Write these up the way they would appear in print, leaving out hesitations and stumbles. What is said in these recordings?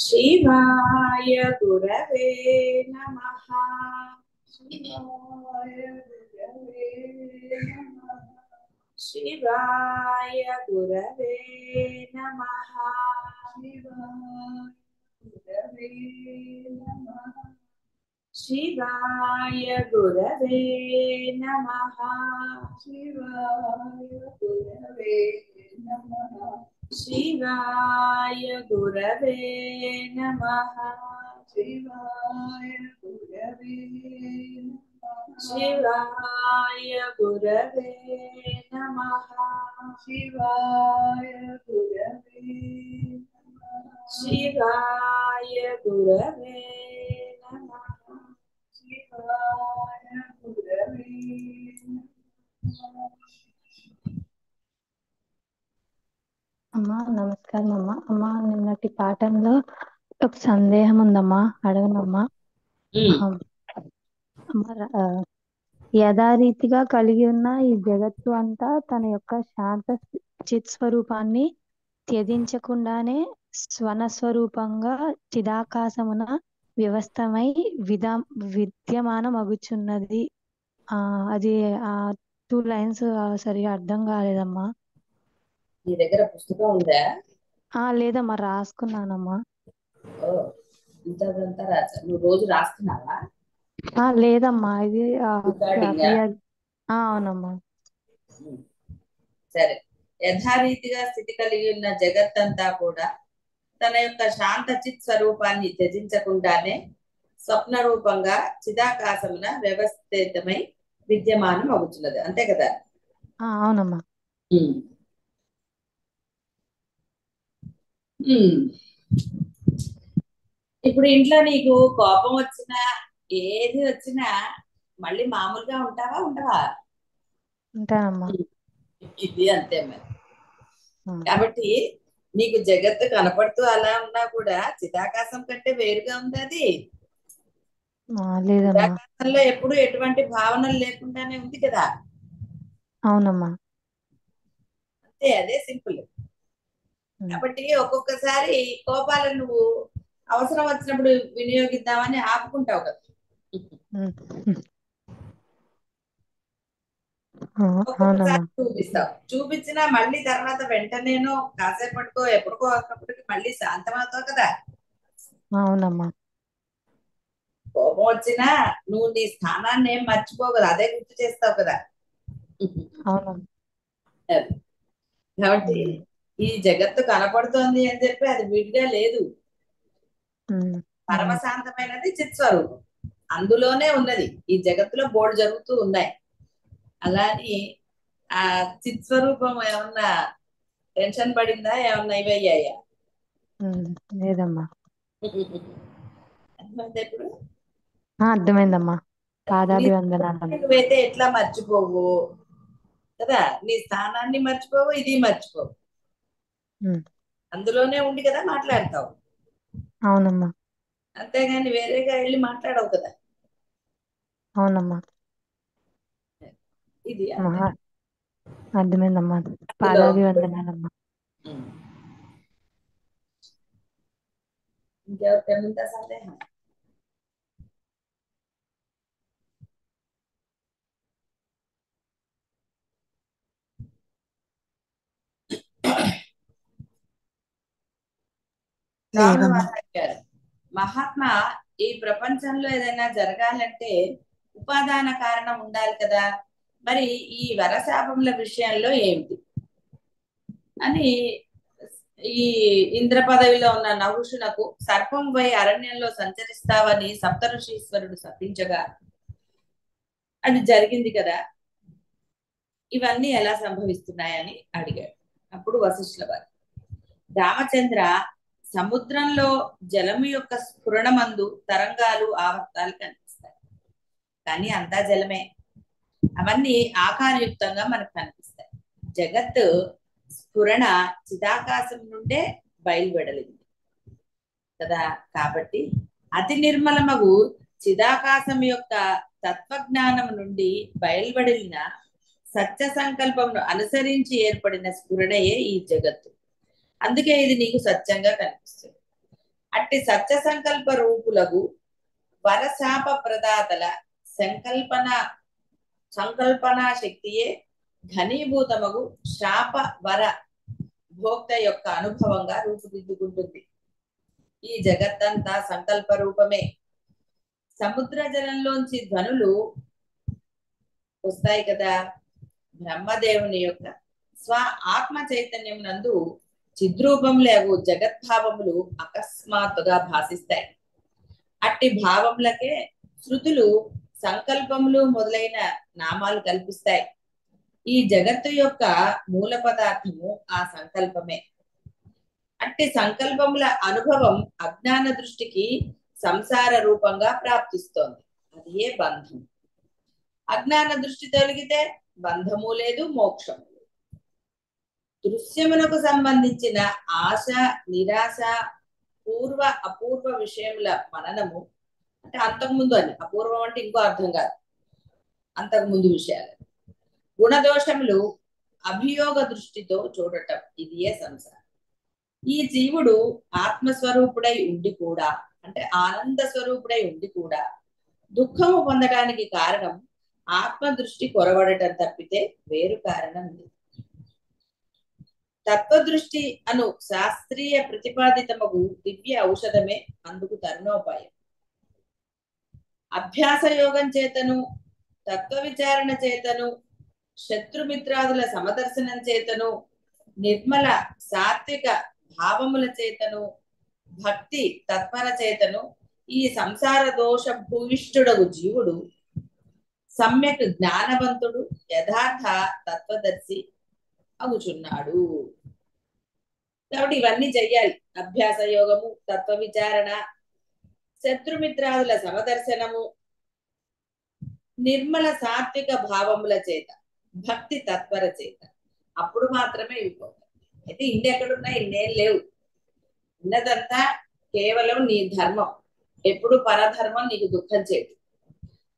शिवाय गुरवे नमः। शिवाय गुरवे नमः। शिवाय गुरवे नमः। शिवाय गुरवे नमः। शिवाय गुरवे नमः। शिवाय गुरवे नमः। అమ్మా నమస్కారం అమ్మా. అమ్మా నిన్నటి పాఠంలో ఒక సందేహం ఉందమ్మా, అడగనమ్మా. యథారీతిగా కలిగి ఉన్న ఈ జగత్తు అంతా తన యొక్క శాంత చిత్ స్వరూపాన్ని త్యజించకుండానే స్వరూపంగా చిదాకాశమున వ్యవస్థమై విద్యమానమగుచున్నది. అది ఆ 2 లైన్స్ సరిగా అర్థం కాలేదమ్మా. నీ దగ్గర పుస్తకం ఉందా? లేదమ్మా, రాసుకున్నానమ్మా. ఇంతంతా రాసా. నువ్వు రోజు రాస్తున్నావా? లేదమ్మా, ఇది రికార్డింగా? అవునమ్మా. సరే. యథారీతిగా స్థితి కలిగి ఉన్న జగత్తంతా కూడా తన యొక్క శాంత చిత్ స్వరూపాన్ని త్యజించకుండానే స్వప్న రూపంగా చిదాకాశమున వ్యవస్థితమై విద్యమానం అవుతున్నది. అంతే కదా? అవునమ్మా. ఇప్పుడు ఇంట్లో నీకు కోపం వచ్చినా ఏది వచ్చినా మళ్ళీ మామూలుగా ఉంటావా ఉండవా? ఉంటానమ్మా. ఇది అంతే మరి. కాబట్టి నీకు జగత్తు కనపడుతూ అలా ఉన్నా కూడా చిదాకాశం కంటే వేరుగా ఉంది అది. చిదాకాశంలో ఎప్పుడు ఎటువంటి భావనలు లేకుండానే ఉంది కదా. అవునమ్మా. అంతే, అదే సింపుల్. కాబట్టి ఒక్కొక్కసారి కోపాలను నువ్వు అవసరం వచ్చినప్పుడు వినియోగిద్దామని ఆపుకుంటావు కదా. ఒక్కొక్కసారి చూపిస్తావు, చూపించినా మళ్ళీ తర్వాత వెంటనేనో కాసేపటికో ఎప్పటికో ఒకప్పటికి మళ్ళీ శాంతమవుతావు కదా. అవునమ్మా. కోపం వచ్చినా నువ్వు నీ స్థానాన్ని ఏం మర్చిపోవు కదా, అదే గుర్తు చేస్తావు కదా. కాబట్టి ఈ జగత్తు కనపడుతోంది అని చెప్పి అది విడిగా లేదు. పరమశాంతమైనది చిత్స్వరూపం, అందులోనే ఉన్నది. ఈ జగత్తులో బోర్డు జరుగుతూ ఉన్నాయి. అలాని ఆ చిత్స్వరూపం ఏమన్నా టెన్షన్ పడిందా, ఏమన్నా ఇవయ్యాయా? లేదమ్మా. అర్థమైందా ఇప్పుడు? అర్థమైందమ్మా. పాదాభివందనాలు. నువ్వైతే ఎట్లా మర్చిపోవు కదా, నీ స్థానాన్ని మర్చిపోవు, ఇది మర్చిపోవు, అందులోనే ఉండి కదా మాట్లాడతావు. అవునమ్మా. అంతేగాని వేరేగా వెళ్ళి మాట్లాడవు కదా. అవునమ్మా. ఇది అర్థమైందమ్మా. పాదాభివందనాలమ్మా. ఇంకెవరికైనా సందేహం? మహాత్మా, ఈ ప్రపంచంలో ఏదైనా జరగాలంటే ఉపాదాన కారణం ఉండాలి కదా. మరి ఈ వరశాపముల విషయంలో ఏమిటి అని ఈ ఇంద్ర పదవిలో ఉన్న నహుషునకు సర్పం వై అరణ్యంలో సంచరిస్తావని సప్తఋషీశ్వరుడు శపించగా అది జరిగింది కదా, ఇవన్నీ ఎలా సంభవిస్తున్నాయని అడిగాడు. అప్పుడు వశిష్ఠుల వారు, రామచంద్ర, సముద్రంలో జలము యొక్క స్ఫురణమందు తరంగాలు ఆవర్తాలు కనిపిస్తాయి, కానీ అంతా జలమే. అవన్నీ ఆకారయుక్తంగా మనకు కనిపిస్తాయి. జగత్తు స్ఫురణ చిదాకాశం నుండే బయలువెడలింది కదా. కాబట్టి అతి నిర్మలమగు చిదాకాశం యొక్క తత్వజ్ఞానం నుండి బయలువడిన సత్య సంకల్పమును అనుసరించి ఏర్పడిన స్ఫురణయే ఈ జగత్తు. అందుకే ఇది నీకు సత్యంగా కనిపిస్తుంది. అట్టి సత్య సంకల్ప రూపులకు వరశాప ప్రదాతల సంకల్పనా శక్తియే ఘనీభూతమగు శాప వర భోక్త యొక్క అనుభవంగా రూపుదిద్దుకుంటుంది. ఈ జగత్తంతా సంకల్ప రూపమే. సముద్ర జలంలోంచి ధ్వనులు వస్తాయి కదా, బ్రహ్మదేవుని యొక్క స్వ ఆత్మ చైతన్యం నందు చిద్రూపంలేవు జగద్భావములు అకస్మాత్తుగా భాసిస్తాయి. అట్టి భావములకే శృతులు సంకల్పములు మొదలైన నామాలు కల్పిస్తాయి. ఈ జగత్తు యొక్క మూల పదార్థము ఆ సంకల్పమే. అట్టి సంకల్పముల అనుభవం అజ్ఞాన దృష్టికి సంసార రూపంగా ప్రాప్తిస్తోంది. అది ఏ బంధం. అజ్ఞాన దృష్టి తొలగితే బంధము లేదు, మోక్షము లేదు. దృశ్యమునకు సంబంధించిన ఆశ, నిరాశ, పూర్వ అపూర్వ విషయముల మననము, అంటే అంతకుముందు అని, అపూర్వం అంటే ఇంకో అర్థం కాదు, అంతకుముందు విషయాలు, గుణదోషములు అభియోగ దృష్టితో చూడటం, ఇది ఏ సంసారం. ఈ జీవుడు ఆత్మస్వరూపుడై ఉండి కూడా, అంటే ఆనంద స్వరూపుడై ఉండి కూడా దుఃఖము పొందడానికి కారణం ఆత్మ దృష్టి కొరవడటం తప్పితే వేరు కారణం లేదు. తత్వదృష్టి అను శాస్త్రీయ ప్రతిపాదితమగు దివ్య ఔషధమే అందుకు తరుణోపాయం. అభ్యాస యోగం చేతను, తత్వ విచారణ చేతను, శత్రుమిత్రాదుల సమదర్శనం చేతను, నిర్మల సాత్విక భావముల చేతను, భక్తి తత్పర చేతను ఈ సంసార దోష భూయిష్ఠుడగు జీవుడు సమ్యక్ జ్ఞానవంతుడు, యథార్థ తత్వదర్శి అగుచున్నాడు. కాబట్టి ఇవన్నీ చెయ్యాలి. అభ్యాస యోగము, తత్వ విచారణ, శత్రుమిత్రాదుల సమదర్శనము, నిర్మల సాత్విక భావముల చేత, భక్తి తత్పర చేత. అప్పుడు మాత్రమే ఇవ్వదు. అయితే ఇన్ని ఎక్కడున్నా ఇన్నేం లేవు. ఉన్నదంతా కేవలం నీ ధర్మం. ఎప్పుడు పరధర్మం నీకు దుఃఖం చేయదు.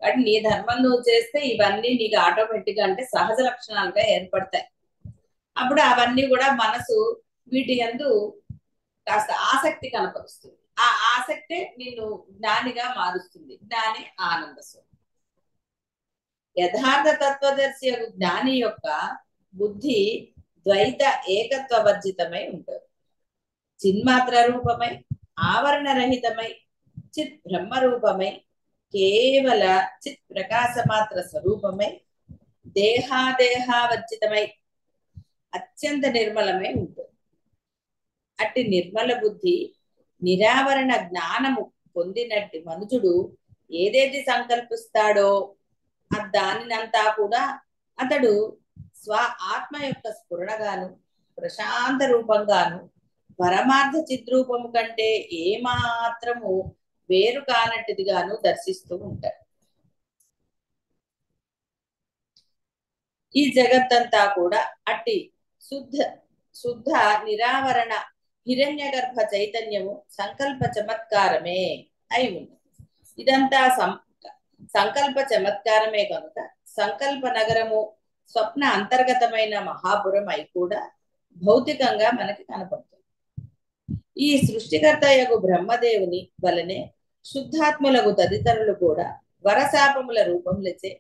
కాబట్టి నీ ధర్మం నువ్వు చేస్తే ఇవన్నీ నీకు ఆటోమేటిక్ గా, అంటే సహజ లక్షణాలుగా ఏర్పడతాయి. అప్పుడు అవన్నీ కూడా మనసు వీటి యందు కాస్త ఆసక్తి కనపరుస్తుంది. ఆ ఆసక్తే నిన్ను జ్ఞానిగా మారుస్తుంది. జ్ఞాని ఆనంద స్వరూపం. యథార్థ తత్వదర్శి జ్ఞాని యొక్క బుద్ధి ద్వైత ఏకత్వ వర్జితమై ఉంటుంది. చిన్మాత్ర రూపమై, ఆవరణ రహితమై, చిత్ బ్రహ్మ రూపమై, కేవల చిత్ ప్రకాశ మాత్ర స్వరూపమై, దేహావర్జితమై, అత్యంత నిర్మలమై ఉంటుంది. అట్టి నిర్మల బుద్ధి నిరావరణ జ్ఞానము పొందినట్టి మనుషుడు ఏదేది సంకల్పిస్తాడో దానినంతా కూడా అతడు స్వ ఆత్మ యొక్క స్ఫురణగాను, ప్రశాంత రూపంగాను, పరమార్థ చిద్రూపము కంటే ఏమాత్రము వేరు కానట్టుదిగాను దర్శిస్తూ ఉంటాడు. ఈ జగత్తంతా కూడా అట్టి శుద్ధ నిరావరణ హిరణ్య గర్భ చైతన్యము సంకల్ప చమత్కారమే అయి ఉంది. ఇదంతా సంకల్ప చమత్కారమే కనుక సంకల్ప నగరము స్వప్న అంతర్గతమైన మహాపురం అయి కూడా భౌతికంగా మనకి కనపడుతుంది. ఈ సృష్టికర్త యగు బ్రహ్మదేవుని వలనే శుద్ధాత్మలకు తదితరులు కూడా వరశాపముల రూపములచే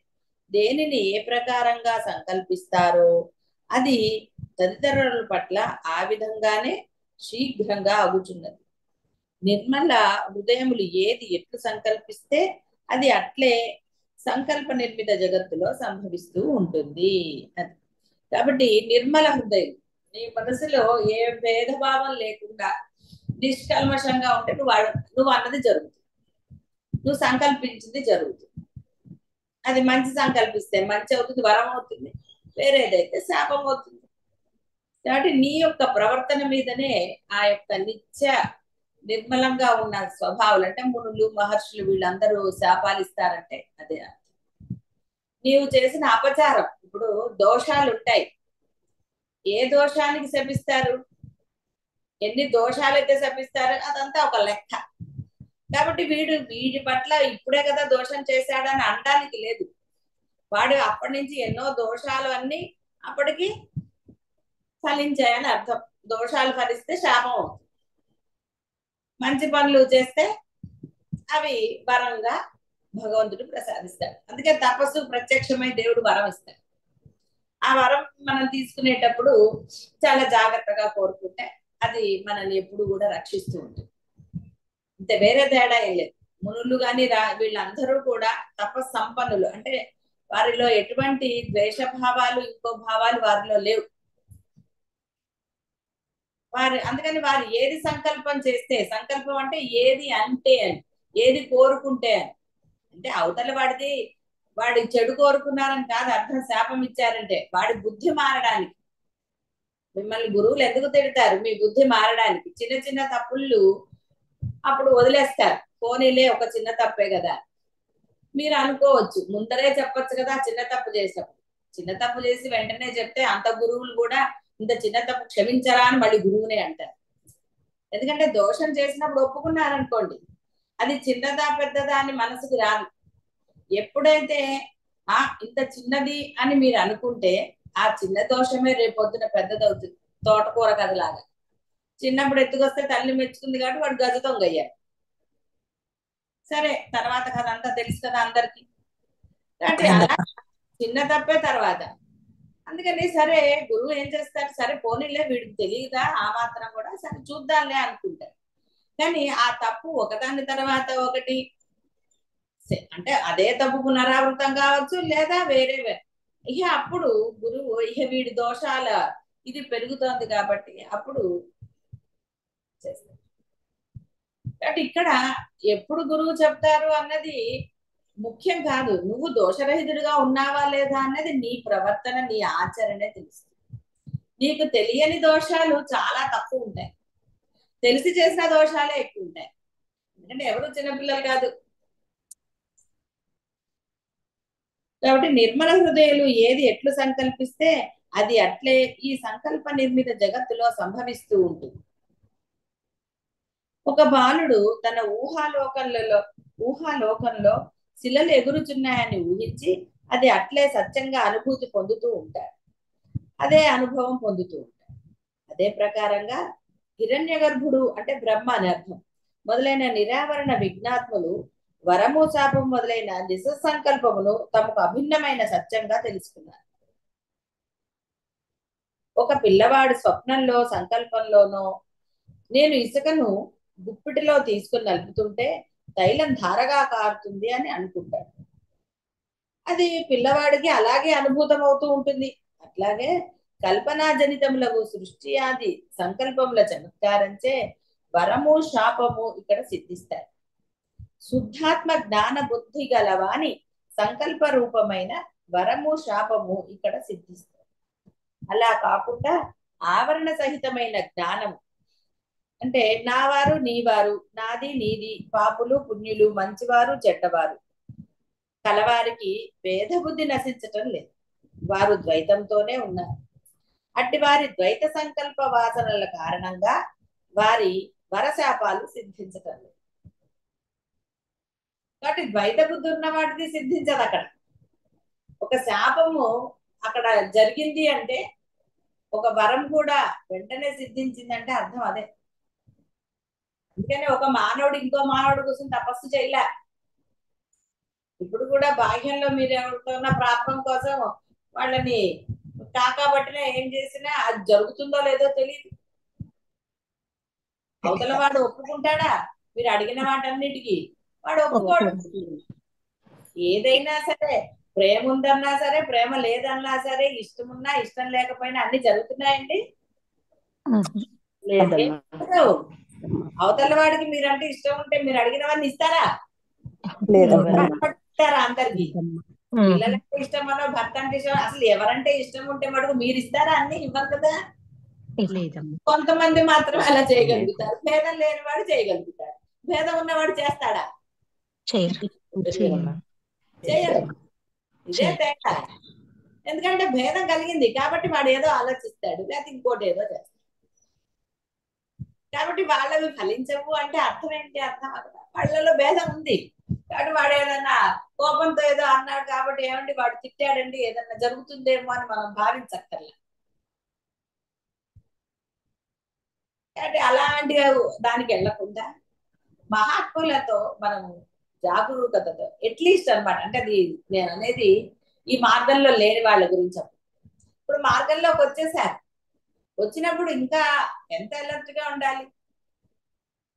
దేనిని ఏ ప్రకారంగా సంకల్పిస్తారో అది తదితరుల పట్ల ఆ విధంగానే శీఘ్రంగా అగుచున్నది. నిర్మల హృదయములు ఏది ఎట్లు సంకల్పిస్తే అది అట్లే సంకల్ప నిర్మిత జగత్తులో సంభవిస్తూ ఉంటుంది. అది కాబట్టి నిర్మల హృదయం, నీ మనసులో ఏ భేదభావం లేకుండా నిష్కల్మషంగా ఉంటే నువ్వు అన్నది జరుగుతుంది, నువ్వు సంకల్పించింది జరుగుతుంది. అది మంచి సంకల్పిస్తే మంచి అవుతుంది, వరం అవుతుంది. వేరేదైతే శాపం అవుతుంది. కాబట్టి నీ యొక్క ప్రవర్తన మీదనే ఆ యొక్క నిత్య నిర్మలంగా ఉన్న స్వభావాలు, అంటే మునులు మహర్షులు వీళ్ళందరూ శాపాలు ఇస్తారంటే అదే అర్థం. నీవు చేసిన అపచారం, ఇప్పుడు దోషాలు ఉంటాయి. ఏ దోషానికి శపిస్తారు, ఎన్ని దోషాలైతే శపిస్తారో అదంతా ఒక లెక్క. కాబట్టి వీడి పట్ల ఇప్పుడే కదా దోషం చేశాడని అనడానికి లేదు. వాడు అప్పటి నుంచి ఎన్నో దోషాలు అన్ని అప్పటికి ఫలించాయని అర్థం. దోషాలు ఫలిస్తే శాపం అవుతుంది. మంచి పనులు చేస్తే అవి వరంగా భగవంతుడు ప్రసాదిస్తాడు. అందుకే తపస్సు ప్రత్యక్షమై దేవుడు వరం ఇస్తాడు. ఆ వరం మనం తీసుకునేటప్పుడు చాలా జాగ్రత్తగా కోరుకుంటే అది మనల్ని ఎప్పుడు కూడా రక్షిస్తూ ఉంటుంది. అంతే, వేరే తేడా ఏం లేదు. మునులు కానీ వీళ్ళందరూ కూడా తపస్సంపన్నులు. అంటే వారిలో ఎటువంటి ద్వేష భావాలు ఇంకో భావాలు వారిలో లేవు. అందుకని వారు ఏది సంకల్పం చేస్తే, సంకల్పం అంటే ఏది అంటే అని, ఏది కోరుకుంటే అని. అంటే అవతల వాడి చెడు కోరుకున్నారని కాదు అర్థం. శాపం ఇచ్చారంటే వాడి బుద్ధి మారడానికి. మిమ్మల్ని గురువులు ఎందుకు తిడతారు? మీ బుద్ధి మారడానికి. చిన్న చిన్న తప్పులు అప్పుడు వదిలేస్తారు. పోనీలే, ఒక చిన్న తప్పే కదా మీరు అనుకోవచ్చు. ముందరే చెప్పొచ్చు కదా చిన్న తప్పు చేసినప్పుడు. చిన్న తప్పు చేసి వెంటనే చెప్తే అంత గురువులు కూడా ఇంత చిన్న తప్పు క్షమించరా అని మళ్ళీ గురువునే అంటారు. ఎందుకంటే దోషం చేసినప్పుడు ఒప్పుకున్నారనుకోండి, అది చిన్నదా పెద్దదా అని మనసుకి రాదు. ఎప్పుడైతే ఇంత చిన్నది అని మీరు అనుకుంటే ఆ చిన్న దోషమే రేపొద్దున పెద్దదవుతుంది. తోటకూర కథలాగా. చిన్నప్పుడు ఎత్తుకొస్తే తల్లి మెచ్చుకుంది కాబట్టి వాడు గజ దొంగ అయ్యాడు. సరే, తర్వాత కథ అంతా తెలుసు కదా అందరికి. కాబట్టి అలా చిన్న తప్పే తర్వాత. అందుకని సరే గురువు ఏం చేస్తారు, సరే పోనీలే వీడికి తెలియదా ఆ మాత్రం కూడా, సరే చూద్దాంలే అనుకుంటారు. కానీ ఆ తప్పు ఒకదాని తర్వాత ఒకటి, అంటే అదే తప్పు పునరావృతం కావచ్చు, లేదా వేరే ఇక అప్పుడు గురువు వీడి దోషాల ఇది పెరుగుతోంది కాబట్టి అప్పుడు చేస్తారు. కాబట్టి ఇక్కడ ఎప్పుడు గురువు చెప్తారు అన్నది ముఖ్యం కాదు. నువ్వు దోషరహితుడిగా ఉన్నావా లేదా అన్నది నీ ప్రవర్తన, నీ ఆచరణే తెలుస్తుంది. నీకు తెలియని దోషాలు చాలా తక్కువ ఉంటాయి, తెలిసి చేసిన దోషాలే ఎక్కువ ఉంటాయి. ఎందుకంటే ఎవరు చిన్నపిల్లలు కాదు. కాబట్టి నిర్మల హృదయులు ఏది ఎట్లు సంకల్పిస్తే అది అట్లే ఈ సంకల్ప నిర్మిత జగత్తులో సంభవిస్తూ ఉంటుంది. ఒక బాలుడు తన ఊహాలోకంలో శిలలు ఎగురుచున్నాయని ఊహించి అది అట్లే సత్యంగా అనుభూతి పొందుతూ ఉంటాడు. అదే అనుభవం పొందుతూ ఉంటాడు. అదే ప్రకారంగా హిరణ్య గర్భుడు అంటే బ్రహ్మ అని అర్థం మొదలైన నిరావరణ విజ్ఞాత్ములు వరము శాపం మొదలైన నిజ సంకల్పమును తమకు అభిన్నమైన సత్యంగా తెలుసుకున్నారు. ఒక పిల్లవాడు స్వప్నంలో సంకల్పంలోనో నేను ఇసుకను గుప్పిటిలో తీసుకుని నలుపుతుంటే తైలం ధారగా కారుతుంది అని అనుకుంటాడు. అది పిల్లవాడికి అలాగే అనుభూతం అవుతూ ఉంటుంది. అట్లాగే కల్పనా జనితములకు సృష్టి ఆది సంకల్పముల చమత్కారంచే వరము శాపము ఇక్కడ సిద్ధిస్తాయి. శుద్ధాత్మ జ్ఞాన బుద్ధి గలవాని సంకల్ప రూపమైన వరము శాపము ఇక్కడ సిద్ధిస్తాయి. అలా కాకుండా ఆవరణ సహితమైన జ్ఞానము అంటే నావారు నీవారు, నాది నీది, పాపులు పుణ్యులు, మంచివారు చెడ్డవారు కలవారికి భేద బుద్ధి నశించటం లేదు. వారు ద్వైతంతోనే ఉన్నారు. అట్టి వారి ద్వైత సంకల్ప వాసనల కారణంగా వారి వరశాపాలు సిద్ధించటం లేదు. కాబట్టి ద్వైత బుద్ధి ఉన్న వాటిది సిద్ధించదు. అక్కడ ఒక శాపము అక్కడ జరిగింది అంటే ఒక వరం కూడా వెంటనే సిద్ధించిందంటే అర్థం అదే. అందుకని ఒక మానవుడు ఇంకో మానవుడి కోసం తపస్సు చేయలే. ఇప్పుడు కూడా బాహ్యంలో మీరు ఎవరితోన్నా ప్రాప్తం కోసం వాళ్ళని కాకాబట్టినా ఏం చేసినా అది జరుగుతుందో లేదో తెలియదు. అవతల వాడు ఒప్పుకుంటాడా మీరు అడిగిన వాటన్నిటికీ? వాడు ఒప్పుకోడు. ఏదైనా సరే ప్రేమ ఉందన్నా సరే, ప్రేమ లేదన్నా సరే, ఇష్టం ఉన్నా ఇష్టం లేకపోయినా అన్ని జరుగుతున్నాయండి. అవతల వాడికి మీరంటే ఇష్టం ఉంటే మీరు అడిగిన వాడిని ఇస్తారా? అందరికి పిల్లలంటే ఇష్టం అనో, భర్త అంటే ఇష్టం, అసలు ఎవరంటే ఇష్టం ఉంటే మటుకు మీరు ఇస్తారా? అన్ని ఇవ్వరు కదా. కొంతమంది మాత్రం అలా చేయగలుగుతారు. భేదం లేని వాడు చేయగలుగుతారు. భేదం ఉన్నవాడు చేస్తాడా? చేయరు. ఇదే తేడా. ఎందుకంటే భేదం కలిగింది కాబట్టి వాడు ఏదో ఆలోచిస్తాడు, లేకపోతే ఇంకోటి ఏదో చేస్తాడు. కాబట్టి వాళ్ళవి ఫలించవు అంటే అర్థం ఏంటి? అర్థం అక్కడ వాళ్ళలో భేదం ఉంది కాబట్టి వాడు ఏదన్నా కోపంతో ఏదో అన్నాడు కాబట్టి ఏమండి వాడు తిట్టాడండి ఏదన్నా జరుగుతుందేమో అని మనం భావించక్కర్లే. కాబట్టి అలాంటి దానికి వెళ్ళకుండా మహాత్ములతో మనము జాగరూకతతో అట్లీస్ట్ అన్నమాట. అంటే అది నేను అనేది ఈ మార్గంలో లేని వాళ్ళ గురించి ఇప్పుడు మార్గంలోకి వచ్చేసారు. వచ్చినప్పుడు ఇంకా ఎంత అలర్ట్ గా ఉండాలి,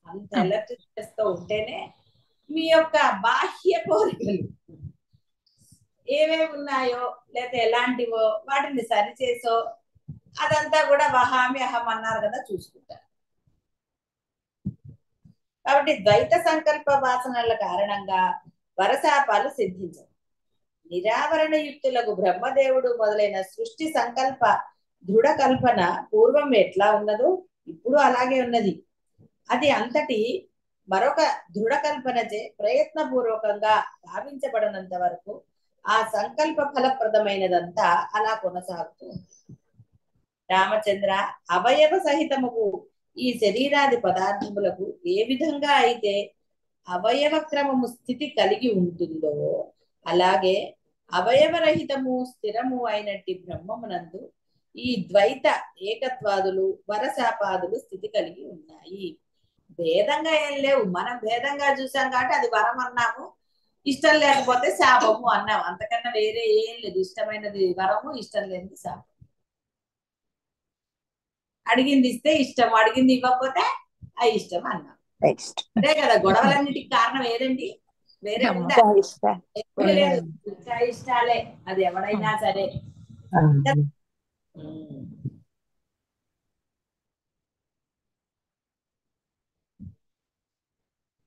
అంత అలర్ట్ చేస్తూ ఉంటేనే మీ యొక్క బాహ్య కోరికలు ఏవేవి ఉన్నాయో లేకపోతే ఎలాంటివో వాటిని సరిచేసో అదంతా కూడా వహామి అహం అన్నారు కదా చూసుకుంటారు. కాబట్టి ద్వైత సంకల్ప వాసనల కారణంగా వరశాపాలు సిద్ధించవు. నిరావరణ యుక్తులకు బ్రహ్మదేవుడు మొదలైన సృష్టి సంకల్ప దృఢ కల్పన పూర్వం ఎట్లా ఉన్నదో ఇప్పుడు అలాగే ఉన్నది. అది అంతటి మరొక దృఢ కల్పనచే ప్రయత్నపూర్వకంగా భావించబడినంత వరకు ఆ సంకల్ప ఫలప్రదమైనదంతా అలా కొనసాగుతూ రామచంద్ర అవయవ సహితముకు ఈ శరీరాది పదార్థములకు ఏ విధంగా అయితే అవయవ క్రమము స్థితి కలిగి ఉంటుందో అలాగే అవయవరహితము స్థిరము అయినట్టి బ్రహ్మమునందు ఈ ద్వైత ఏకత్వాదులు వరశాపాదులు స్థితి కలిగి ఉన్నాయి. భేదంగా ఏం లేవు. మనం భేదంగా చూసాం కాబట్టి అది వరం అన్నాము, ఇష్టం లేకపోతే శాపము అన్నాము. అంతకన్నా వేరే ఏం లేదు. ఇష్టమైనది వరము, ఇష్టం లేనిది శాపం. అడిగింది ఇస్తే ఇష్టం, అడిగింది ఇవ్వకపోతే అయిష్టం అన్నాం. అదే కదా గొడవలన్నిటికి కారణం ఏదండి? వేరే ఉందా? లేదు, ఇంకా ఇష్టాలే. అది ఎవడైనా సరే.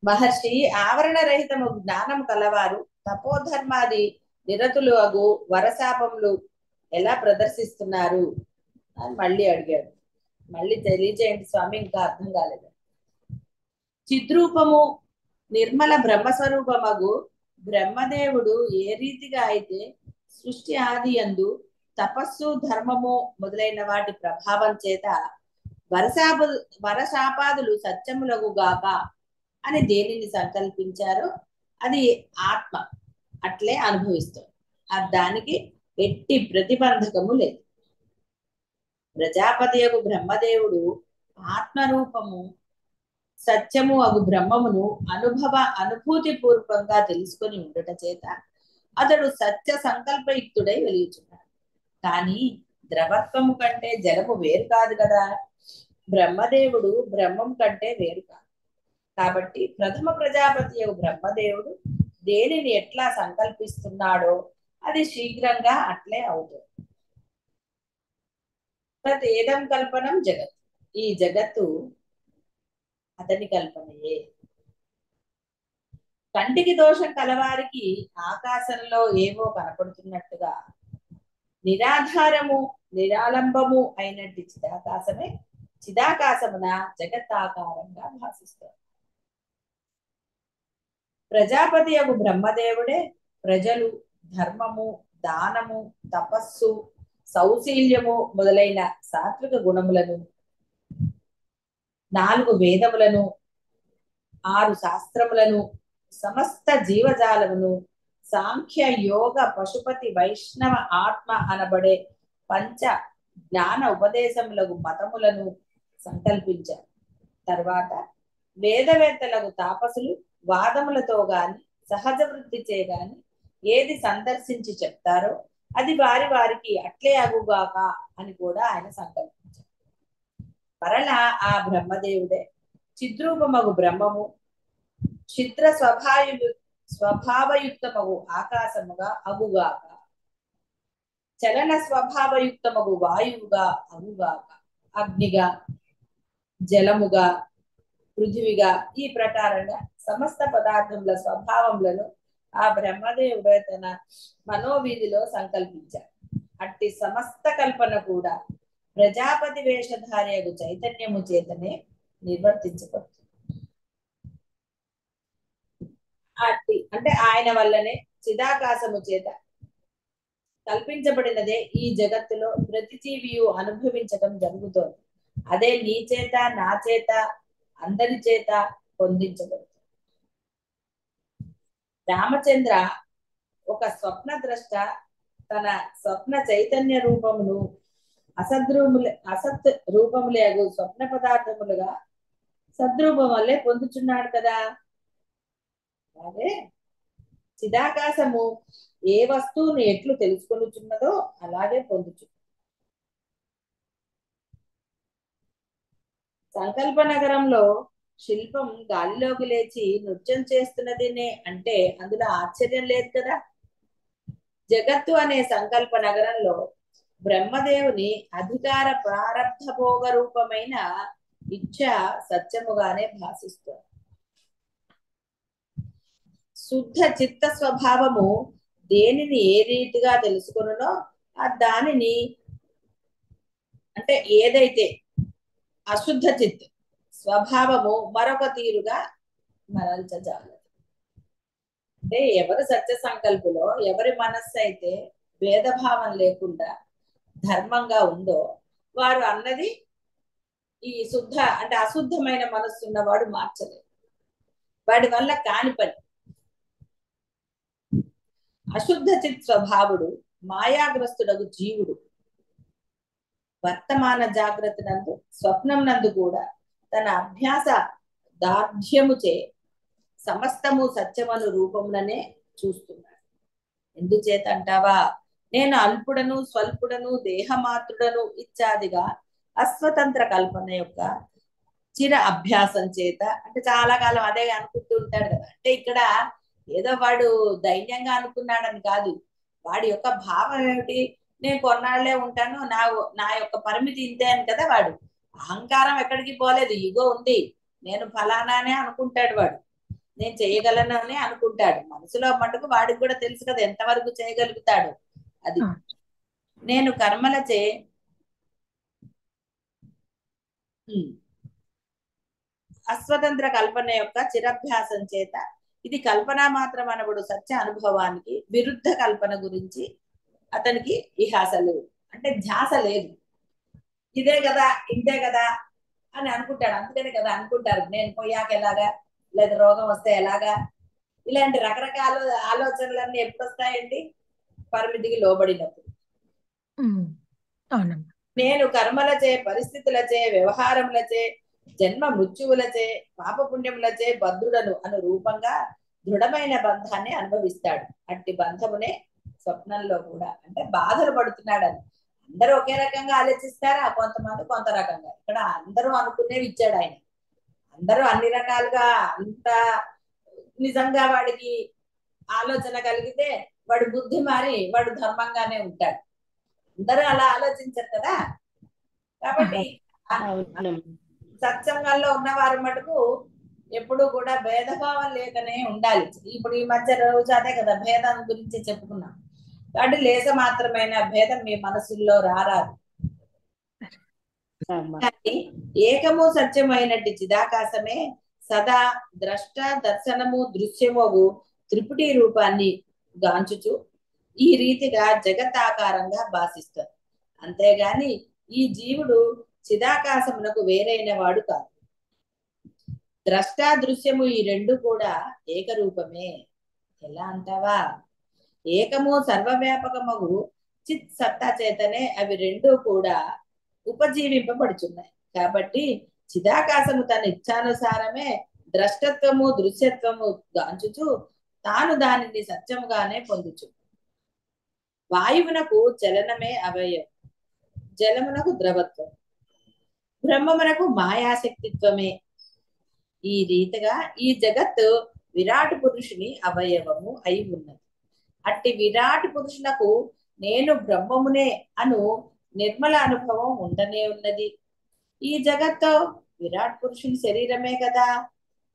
మహర్షి ఆవరణ రహితము జ్ఞానం కలవారు తపోధర్మాది నిరతులు అగు వరశాపములు ఎలా ప్రదర్శిస్తున్నారు అని మళ్ళీ అడిగాడు. మళ్ళీ తెలియజేయండి స్వామి, ఇంకా అర్థం కాలేదు. చిద్రూపము నిర్మల బ్రహ్మస్వరూపమగు బ్రహ్మదేవుడు ఏ రీతిగా అయితే సృష్టి ఆది యందు తపస్సు ధర్మము మొదలైన వాటి ప్రభావం చేత వరశాపాదులు సత్యములగు గాక అని దేనిని సంకల్పించారో అది ఆత్మ అట్లే అనుభవిస్తుంది. దానికి ఎట్టి ప్రతిబంధకము లేదు. ప్రజాపతి యొక్క బ్రహ్మదేవుడు ఆత్మరూపము సత్యము అగు బ్రహ్మమును అనుభూతి పూర్వకంగా తెలుసుకొని ఉండట చేత అతడు సత్య సంకల్పయుక్తుడై వెలుగుచున్నాడు. కానీ ద్రవత్వము కంటే జలము వేరు కాదు కదా. బ్రహ్మదేవుడు బ్రహ్మం కంటే వేరు కాదు. కాబట్టి ప్రథమ ప్రజాపతి యొక్క బ్రహ్మదేవుడు దేనిని ఎట్లా సంకల్పిస్తున్నాడో అది శీఘ్రంగా అట్లే అవుతుంది. ఏదం కల్పనం జగత్, ఈ జగత్తు అతని కల్పనయే. కంటికి దోషం కలవారికి ఆకాశంలో ఏవో కనపడుతున్నట్టుగా నిరాధారము నిరాలంబము అయినట్టు చిదాకాశమే చిదాకాశమున జగత్తాకారంగా భాషిస్తారు. ప్రజాపతి యొక్క బ్రహ్మదేవుడే ప్రజలు ధర్మము, దానము, తపస్సు, సౌశీల్యము మొదలైన సాత్విక గుణములను, 4 వేదములను, 6 శాస్త్రములను, సమస్త జీవజాలమును, సాంఖ్య యోగ పశుపతి వైష్ణవ ఆత్మ అనబడే పంచ జ్ఞాన ఉపదేశములకు మతములను సంకల్పించారు. తర్వాత వేదవేత్తలకు తాపసులు వాదములతో గాని సహజ వృత్తి చేయగాని ఏది సందర్శించి చెప్తారో అది వారికి అట్లే అగుగాక అని కూడా ఆయన సంకల్పించారు. మరలా ఆ బ్రహ్మదేవుడే చిద్రూపమగు బ్రహ్మము, చిత్ర స్వభావయుక్తమగు ఆకాశముగా అగుగాక, చలన స్వభావయుక్తమగు వాయువుగా అగుగాక, అగ్నిగా, జలముగా, పృథివిగా, ఈ ప్రకారంగా సమస్త పదార్థముల స్వభావములను ఆ బ్రహ్మదేవుడే తన మనోవీధిలో సంకల్పించారు. అట్టి సమస్త కల్పన కూడా ప్రజాపతి వేషధార్యకు చైతన్యము చేతనే నిర్వర్తించబడుతుంది. అట్టి అంటే ఆయన వల్లనే చిదాకాశము చేత కల్పించబడినదే ఈ జగత్తులో ప్రతి జీవియు అనుభవించడం జరుగుతోంది. అదే నీ చేత, నా చేత, అందరి చేత పొందించబడుతుంది. రామచంద్ర ఒక స్వప్న ద్రష్ట తన స్వప్న చైతన్య రూపమును అసత్ రూపములేగు స్వప్న పదార్థములుగా సద్రూపం వల్లే పొందుచున్నాడు కదా. అలాగే చిదాకాశము ఏ వస్తువును ఎట్లు తెలుసుకొనుచున్నదో అలాగే పొందుచు. సంకల్ప నగరంలో శిల్పం గాలిలోకి లేచి నృత్యం చేస్తున్నదినే అంటే అందులో ఆశ్చర్యం లేదు కదా. జగత్తు అనే సంకల్ప నగరంలో బ్రహ్మదేవుని అధికార ప్రారబ్ధ భోగ రూపమైన ఇచ్ఛ సత్యముగానే భాషిస్తుంది. శుద్ధ చిత్త స్వభావము దేనిని ఏ రీతిగా తెలుసుకున్నో ఆ దానిని అంటే ఏదైతే అశుద్ధ చిత్ స్వభావము మరొక తీరుగా మరల్చజాలదు. అంటే ఎవరు సత్య సంకల్పులో ఎవరి మనస్సు అయితే భేదభావం లేకుండా ధర్మంగా ఉందో వారు అన్నది ఈ శుద్ధ అంటే అశుద్ధమైన మనస్సు ఉన్నవాడు మార్చలేదు. వాడి వల్ల కాని పని. అశుద్ధ చిత్ స్వభావుడు మాయాగ్రస్తుడగు జీవుడు వర్తమాన జాగ్రత్త నందు స్వప్నం నందు కూడా తన అభ్యాస దార్ఢ్యముచే సమస్తము సత్యమను రూపంలోనే చూస్తున్నాడు. ఎందుచేత అంటావా, నేను అల్పుడను స్వల్పుడను దేహమాత్రుడను ఇత్యాదిగా అస్వతంత్ర కల్పన యొక్క చిర అభ్యాసం చేత అంటే చాలా కాలం అదే అనుకుంటూ ఉంటాడు కదా. అంటే ఇక్కడ ఏదో వాడు దైన్యంగా అనుకున్నాడని కాదు, వాడి యొక్క భావం ఏమిటి, నేను కొన్నాళ్లే ఉంటాను, నా యొక్క పరిమితి ఇంతే అని కదా. వాడు అహంకారం ఎక్కడికి పోలేదు, ఇగో ఉంది, నేను ఫలానానే అనుకుంటాడు. వాడు నేను చేయగలను అని అనుకుంటాడు. మనసులో మటుకు వాడికి కూడా తెలుసు కదా ఎంతవరకు చేయగలుగుతాడు. అది నేను కర్మలచే అస్వతంత్ర కల్పన యొక్క చిరభ్యాసం చేత ఇది కల్పన మాత్రం అనబడు సత్య అనుభవానికి విరుద్ధ కల్పన గురించి అతనికి ఇహాసలు అంటే ధ్యాస లేదు. ఇదే కదా ఇంతే కదా అని అనుకుంటాడు. అందుకనే కదా అనుకుంటారు నేను పోయాక ఎలాగా, లేదా రోగం వస్తే ఎలాగా, ఇలాంటి రకరకాల ఆలోచనలన్నీ ఎప్పుడు వస్తాయండి, పరిమితికి లోబడినప్పుడు. నేను కర్మలచే పరిస్థితులచే వ్యవహారములచే జన్మ మృత్యువులచే పాపపుణ్యములచే బద్ధుడను అను రూపంగా దృఢమైన బంధాన్ని అనుభవిస్తాడు. అట్టి బంధమునే స్వప్నంలో కూడా అంటే బాధలు పడుతున్నాడని. అందరూ ఒకే రకంగా ఆలోచిస్తారా, కొంతమంది కొంత రకంగా. ఇక్కడ అందరూ అనుకునేవి ఇచ్చాడు ఆయన. అందరూ అన్ని రకాలుగా అంత నిజంగా వాడికి ఆలోచన కలిగితే వాడు బుద్ధి మారి వాడు ధర్మంగానే ఉంటాడు. అందరూ అలా ఆలోచించరు కదా. కాబట్టి సత్సంగంలో ఉన్నవారు మటుకు ఎప్పుడు కూడా భేదభావం లేకనే ఉండాలి. ఇప్పుడు ఈ మధ్య రోజు అదే కదా భేదం గురించి చెప్పుకున్నాం. కాబట్టి లేస మాత్రమైన భేదం మీ మనసుల్లో రారాదు. కానీ ఏకము సత్యమైనట్టి చిదాకాశమే సదా ద్రష్ట దర్శనము దృశ్యమోగు త్రిపుటి రూపాన్ని గాంచుచు ఈ రీతిగా జగతాకారంగా భాషిస్తారు. అంతేగాని ఈ జీవుడు చిదాకాశమునకు వేరైన వాడు కాదు. ద్రష్ట దృశ్యము ఈ రెండు కూడా ఏకరూపమే. ఎలా అంటావా, ఏకము సర్వవ్యాపకమగు చిత్ సత్తా చేతనే అవి రెండు కూడా ఉపజీవింపబడుచున్నాయి. కాబట్టి చిదాకాశము తన ఇచ్ఛానుసారమే ద్రష్టత్వము దృశ్యత్వము గాంచుచు తాను దానిని సత్యముగానే పొందుచు. వాయువునకు చలనమే అవయవం, జలమునకు ద్రవత్వం, బ్రహ్మమునకు మాయాశక్తిత్వమే. ఈ రీతిగా ఈ జగత్తు విరాట్ పురుషుని అవయవము అయి ఉన్నది. అట్టి విరాట్ పురుషునకు నేను బ్రహ్మమునే అను నిర్మల అనుభవం ఉండనే ఉన్నది. ఈ జగత్తు విరాట్ పురుషుని శరీరమే కదా.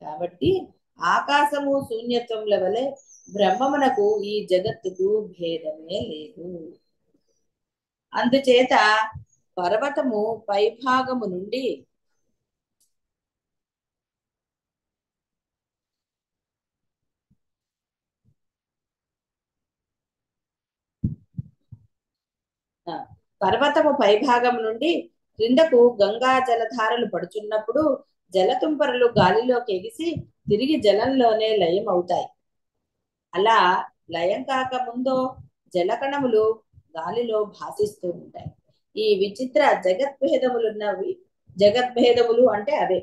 కాబట్టి ఆకాశము శూన్యత్వముల వలె బ్రహ్మమునకు ఈ జగత్తుకు భేదమే లేదు. అందుచేత పర్వతము పైభాగము నుండి క్రిందకు గంగా జలధారలు పడుచున్నప్పుడు జలతుంపరలు గాలిలోకి ఎగిసి తిరిగి జలంలోనే లయం అవుతాయి. అలా లయం కాక ముందో జలకణములు గాలిలో భాసిస్తూ ఉంటాయి. ఈ విచిత్ర జగద్భేదములు అంటే అవే.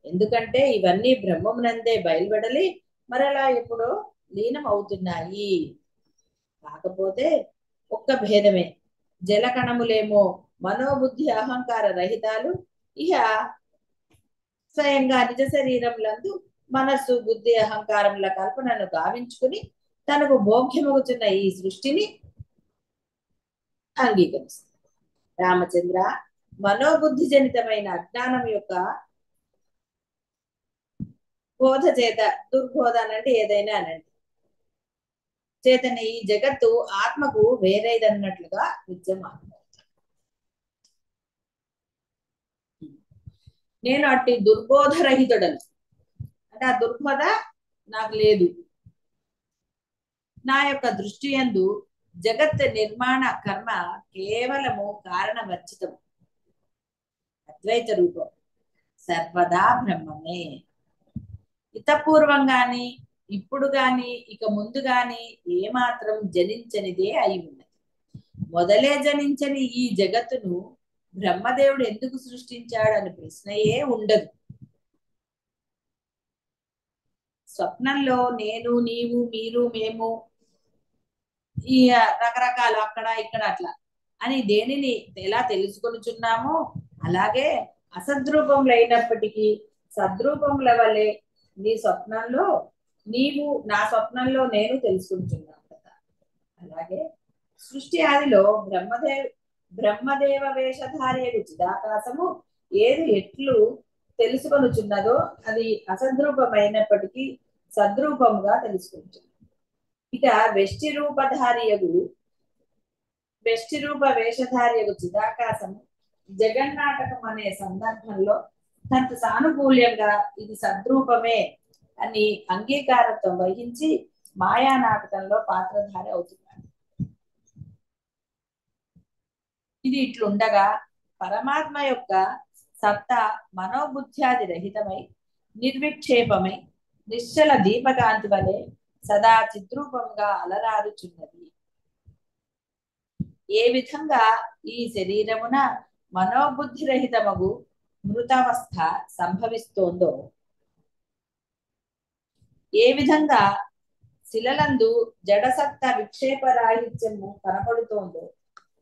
ఎందుకంటే ఇవన్నీ బ్రహ్మమునందే బయలువెడలి మరలా ఎప్పుడో లీనం అవుతున్నాయి. కాకపోతే ఒక్క భేదమే, జలకణములేమో మనోబుద్ధి అహంకార రహితాలు, ఇహ స్వయంగా నిజ శరీరములందు మనస్సు బుద్ధి అహంకారముల కల్పనను గావించుకుని తనకు భోగ్యమవుతున్న ఈ సృష్టిని అంగీకరిస్తుంది. రామచంద్ర, మనోబుద్ధి జనితమైన అజ్ఞానం యొక్క బోధ చేత, దుర్బోధ అనంటే ఏదైనా అనండి, చేతనే ఈ జగత్తు ఆత్మకు వేరేదన్నట్లుగా విద్యమానం. నేను అట్టి దుర్బోధ రహితుడను, అంటే ఆ దుర్బోధ నాకు లేదు. నా యొక్క దృష్టి యందు జగత్ నిర్మాణ కర్మ కేవలము కారణవర్జితం, అద్వైత రూపం, సర్వదా బ్రహ్మమే. ఇతపూర్వం గాని ఇప్పుడు గాని ఇక ముందు గాని ఏమాత్రం జనించనిదే అయి ఉన్నది. మొదలే జనించని ఈ జగత్తును బ్రహ్మదేవుడు ఎందుకు సృష్టించాడని ప్రశ్నయే ఉండదు. స్వప్నంలో నేను, నీవు, మీరు, మేము, ఈ రకరకాల అక్కడ ఇక్కడ అట్లా అని దేనిని ఎలా తెలుసుకొనుచున్నామో, అలాగే అసద్రూపములు అయినప్పటికీ సద్రూపముల వలె నీ స్వప్నంలో నీవు, నా స్వప్నంలో నేను తెలుసుకుంటున్నాను కదా. అలాగే సృష్టి ఆదిలో బ్రహ్మదేవ వేషధారియకు చిదాకాశము ఏది ఎట్లు తెలుసుకొనుచున్నదో అది అసద్రూపమైనప్పటికీ సద్రూపముగా తెలుసుకుంటుంది. ఇక వెష్టి రూప వేషధారియకు చిదాకాశము జగన్నాటకం అనే సందర్భంలో తనకు సానుకూల్యంగా ఇది సద్రూపమే అని అంగీకారంతో వహించి మాయా నాటకంలో పాత్రధారి అవుతున్నాడు. ఇది ఇట్లుండగా పరమాత్మ యొక్క సత్తా మనోబుద్ధ్యాది రహితమై నిర్విక్షేపమై నిశ్చల దీపకాంతి వలె సదా చిద్రూపంగా అలరారుచున్నది. ఏ విధంగా ఈ శరీరమున మనోబుద్ధి రహితమగు మృతావస్థ సంభవిస్తోందో, ఏ విధంగా శిలలందు జడసత్త విక్షేపరాహిత్యము కనపడుతోందో,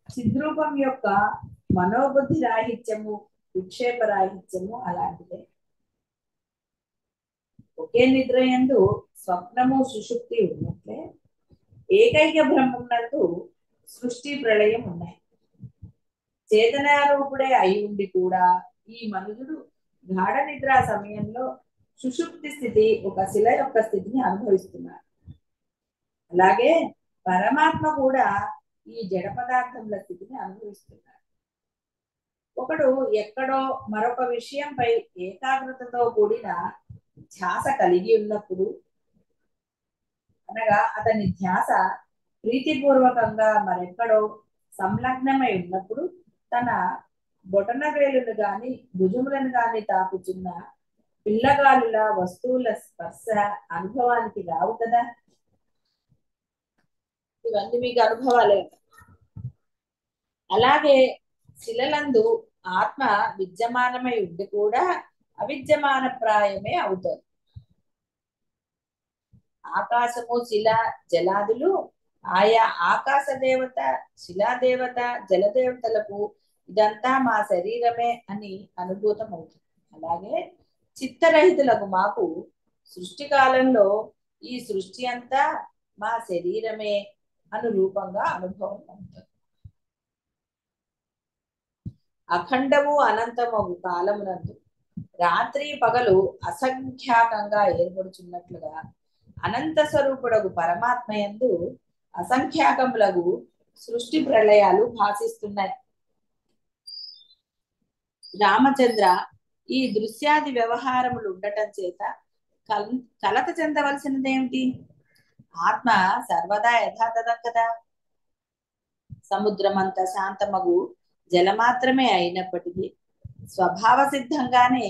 చిద్రూపం యొక్క మనోబుద్ధి రాహిత్యము విక్షేపరాహిత్యము అలాంటిదే. ఒకే నిద్రయందు స్వప్నము సుషుప్తి ఉన్నట్లే ఏకైక బ్రహ్మమునందు సృష్టి ప్రళయం ఉన్నాయి. చేతనారూపుడే అయి ఉండి కూడా ఈ మనుషుడు గాఢ నిద్ర సమయంలో సుషుప్తి స్థితి, ఒక శిల యొక్క స్థితిని అనుభవిస్తున్నాడు. అలాగే పరమాత్మ కూడా ఈ జడ పదార్థముల స్థితిని అనుభవిస్తున్నాడు. ఒకడు ఎక్కడో మరొక విషయంపై ఏకాగ్రతతో కూడిన ధ్యాస కలిగి ఉన్నప్పుడు, అనగా అతని ధ్యాస ప్రీతిపూర్వకంగా మరెక్కడో సంలగ్నమై ఉన్నప్పుడు తన బొటన వేలును గాని భుజములను గాని తాకుచున్న పిల్లగాలుల వస్తువుల స్పర్శ అనుభవానికి రావు కదా. ఇవన్నీ మీకు అనుభవాలే. అలాగే శిలలందు ఆత్మ విద్యమానమై ఉండి కూడా అవిద్యమాన ప్రాయమే అవుతుంది. ఆకాశము, శిల, జలాదులు ఆయా ఆకాశ దేవత, శిలాదేవత, జలదేవతలకు ఇదంతా మా శరీరమే అని అనుభూతం అవుతుంది. అలాగే చిత్తరహితులకు మాకు సృష్టి కాలంలో ఈ సృష్టి అంతా మా శరీరమే అనురూపంగా అనుభవం అవుతుంది. అఖండము అనంతమగు కాలమునందు రాత్రి పగలు అసంఖ్యాకంగా ఏర్పడుచున్నట్లుగా అనంత స్వరూపుడగు పరమాత్మ యందు అసంఖ్యాకములగు సృష్టి ప్రళయాలు భాషిస్తున్నాయి. రామచంద్ర, ఈ దృశ్యాది వ్యవహారములు ఉండటం చేత కలత చెందవలసినదేమిటి? ఆత్మ సర్వదా యథాతథం కదా. సముద్రమంత శాంతమగు జలమాత్రమే అయినప్పటికీ స్వభావ సిద్ధంగానే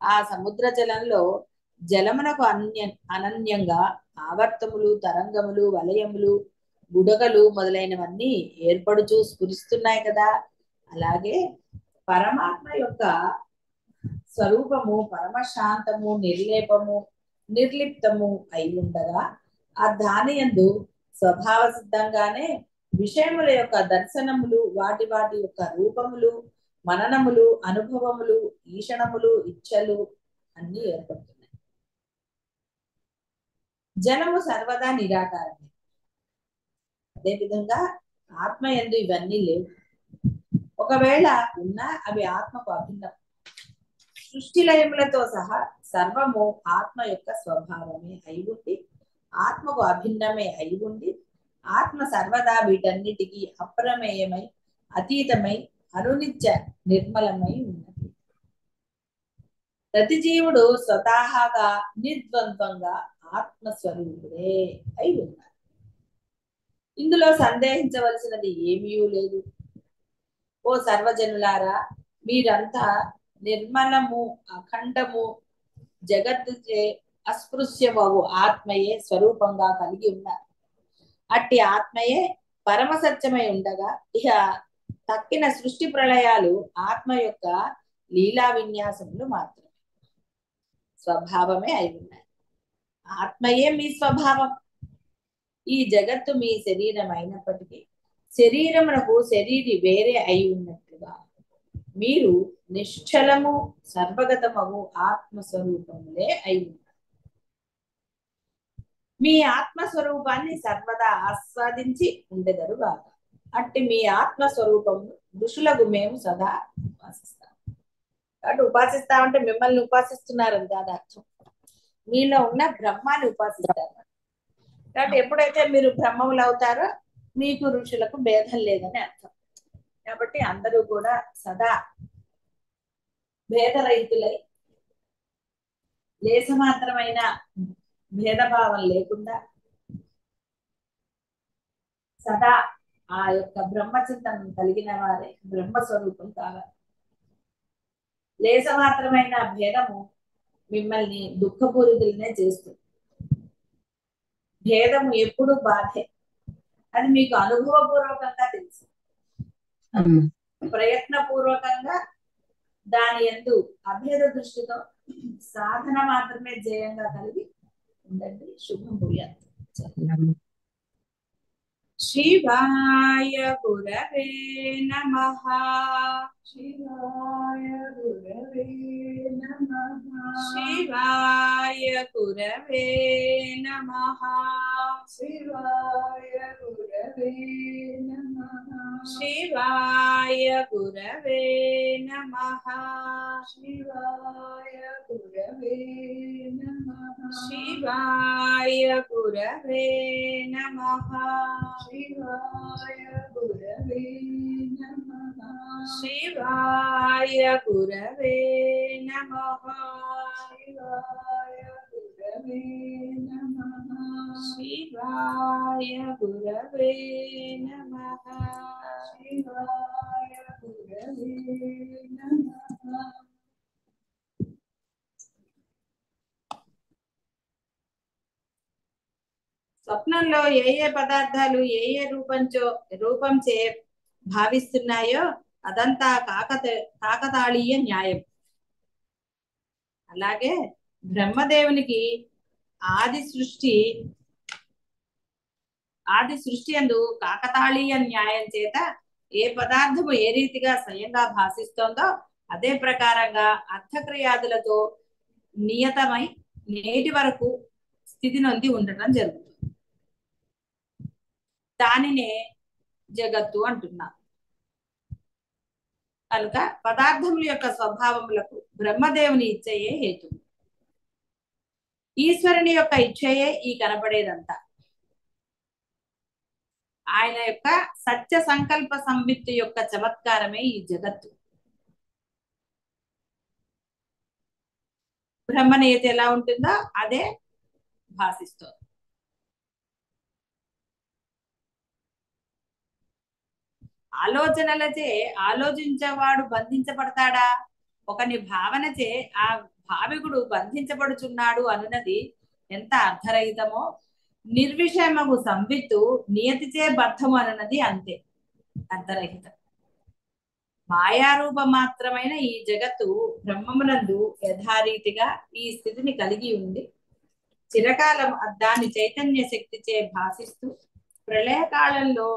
ఆ సముద్ర జలంలో జలమునకు అనన్యంగా ఆవర్తములు, తరంగములు, వలయములు, బుడగలు మొదలైనవన్నీ ఏర్పడుచూ స్ఫురిస్తున్నాయి కదా. అలాగే పరమాత్మ యొక్క స్వరూపము పరమశాంతము, నిర్లేపము, నిర్లిప్తము అయి ఉండగా ఆ దాని యందు స్వభావ సిద్ధంగానే విషయముల యొక్క దర్శనములు వాటి వాటి యొక్క రూపములు మననములు అనుభవములు ఈషణములు ఇచ్చలు అన్ని ఏర్పడుతున్నాయి. జనము సర్వదా నిరాకారమే. అదేవిధంగా ఆత్మ యందు ఇవన్నీ లేవు. ఒకవేళ ఉన్నా అవి ఆత్మకు అభిన్నం. సృష్టి లయములతో సహా సర్వము ఆత్మ యొక్క స్వభావమే అయి ఉండి ఆత్మకు అభిన్నమే అయి ఉండి ఆత్మ సర్వదా వీటన్నిటికీ అప్రమేయమై అతీతమై అనునిత్య నిర్మలమై ఉన్నది. ప్రతి జీవుడు స్వతహాగా నిర్ద్వంద్వంగా ఆత్మస్వరూపుడే అయి ఉన్నారు. ఇందులో సందేహించవలసినది ఏమీ లేదు. ఓ సర్వజనులారా, మీరంతా నిర్మలము అఖండము జగత్తుచే అస్పృశ్యమగు ఆత్మయే స్వరూపంగా కలిగి ఉన్నారు. అట్టి ఆత్మయే పరమ సత్యమై ఉండగా ఇక తక్కిన సృష్టి ప్రళయాలు ఆత్మ యొక్క లీలా విన్యాసములు మాత్రమే, స్వభావమే అయి ఉన్నాయి. ఆత్మయే మీ స్వభావం. ఈ జగత్తు మీ శరీరం అయినప్పటికీ శరీరమునకు శరీరి వేరే అయి ఉన్నట్లుగా మీరు నిశ్చలము సర్వగతమగు ఆత్మస్వరూపములే అయి ఉన్నారు. మీ ఆత్మస్వరూపాన్ని సర్వదా ఆస్వాదించి ఉండెదరుగాక. అట్టి మీ ఆత్మస్వరూపము ఋషులకు మేము సదా ఉపాసిస్తాం. కాబట్టి ఉపాసిస్తామంటే మిమ్మల్ని ఉపాసిస్తున్నారని కాదు అర్థం, మీలో ఉన్న బ్రహ్మాన్ని ఉపాసిస్తారు. కాబట్టి ఎప్పుడైతే మీరు బ్రహ్మములు అవుతారో మీకు ఋషులకు భేదం లేదని అర్థం. కాబట్టి అందరూ కూడా సదా భేదరహితులై లేశమాత్రమైన భేదభావం లేకుండా సదా ఆ యొక్క బ్రహ్మచింతనం కలిగిన వారే బ్రహ్మస్వరూపం కావాలి. లేశమాత్రమైన భేదము మిమ్మల్ని దుఃఖపూరితులనే చేస్తుంది. భేదము ఎప్పుడు బాధే, అది మీకు అనుభవపూర్వకంగా తెలుసు. ప్రయత్నపూర్వకంగా దాని యందు అభేద దృష్టితో సాధన మాత్రమే జయంగా కలిగి ఉండండి. శుభం భూయాత్. శివాయ గురవే నమః. శివాయ గురవే నమః. శివాయ గురవే నమః. శివాయ గురవే నమః. శివాయ గురవే నమః. శివాయ గురవే నమః. శివాయ గురవే నమః. శివాయ గురవే నమః. శివాయ గురవే నమః. శివాయ గురవే నమః. శివాయ గురవే నమః. శివాయ గురవే నమః. స్వప్నంలో ఏ ఏ పదార్థాలు ఏ ఏ రూపంచే భావిస్తున్నాయో అదంతా కాకతాళీయ న్యాయం. అలాగే బ్రహ్మదేవునికి ఆది సృష్టి యందు కాకతాళీయ న్యాయం చేత ఏ పదార్థము ఏ రీతిగా స్వయంగా భాషిస్తోందో అదే ప్రకారంగా అర్థక్రియాదులతో నియతమై నేటి వరకు స్థితి నొంది ఉండటం జరుగుతుంది. దానినే జగత్తు అంటున్నారు. కనుక పదార్థముల యొక్క స్వభావములకు బ్రహ్మదేవుని ఇచ్చయే హేతు. ఈశ్వరుని యొక్క ఇచ్చయే ఈ కనపడేదంతా. ఆయన యొక్క సత్య సంకల్ప సంవిత్తు యొక్క చమత్కారమే ఈ జగత్తు. బ్రహ్మనియతి ఎలా ఉంటుందో అదే భాషిస్తోంది. ఆలోచనలచే ఆలోచించేవాడు బంధించబడతాడా? ఒకని భావనచే ఆ భావికుడు బంధించబడుచున్నాడు అనున్నది ఎంత అర్థరహితమో, నిర్విషయమగు సంవిత్తు నియతిచే బద్ధము అనున్నది అంతే అర్థరహితం. మాయారూప మాత్రమైన ఈ జగత్తు బ్రహ్మమునందు యథారీతిగా ఈ స్థితిని కలిగి ఉంది చిరకాలం దాని చైతన్య శక్తిచే భాసిస్తూ ప్రళయకాలంలో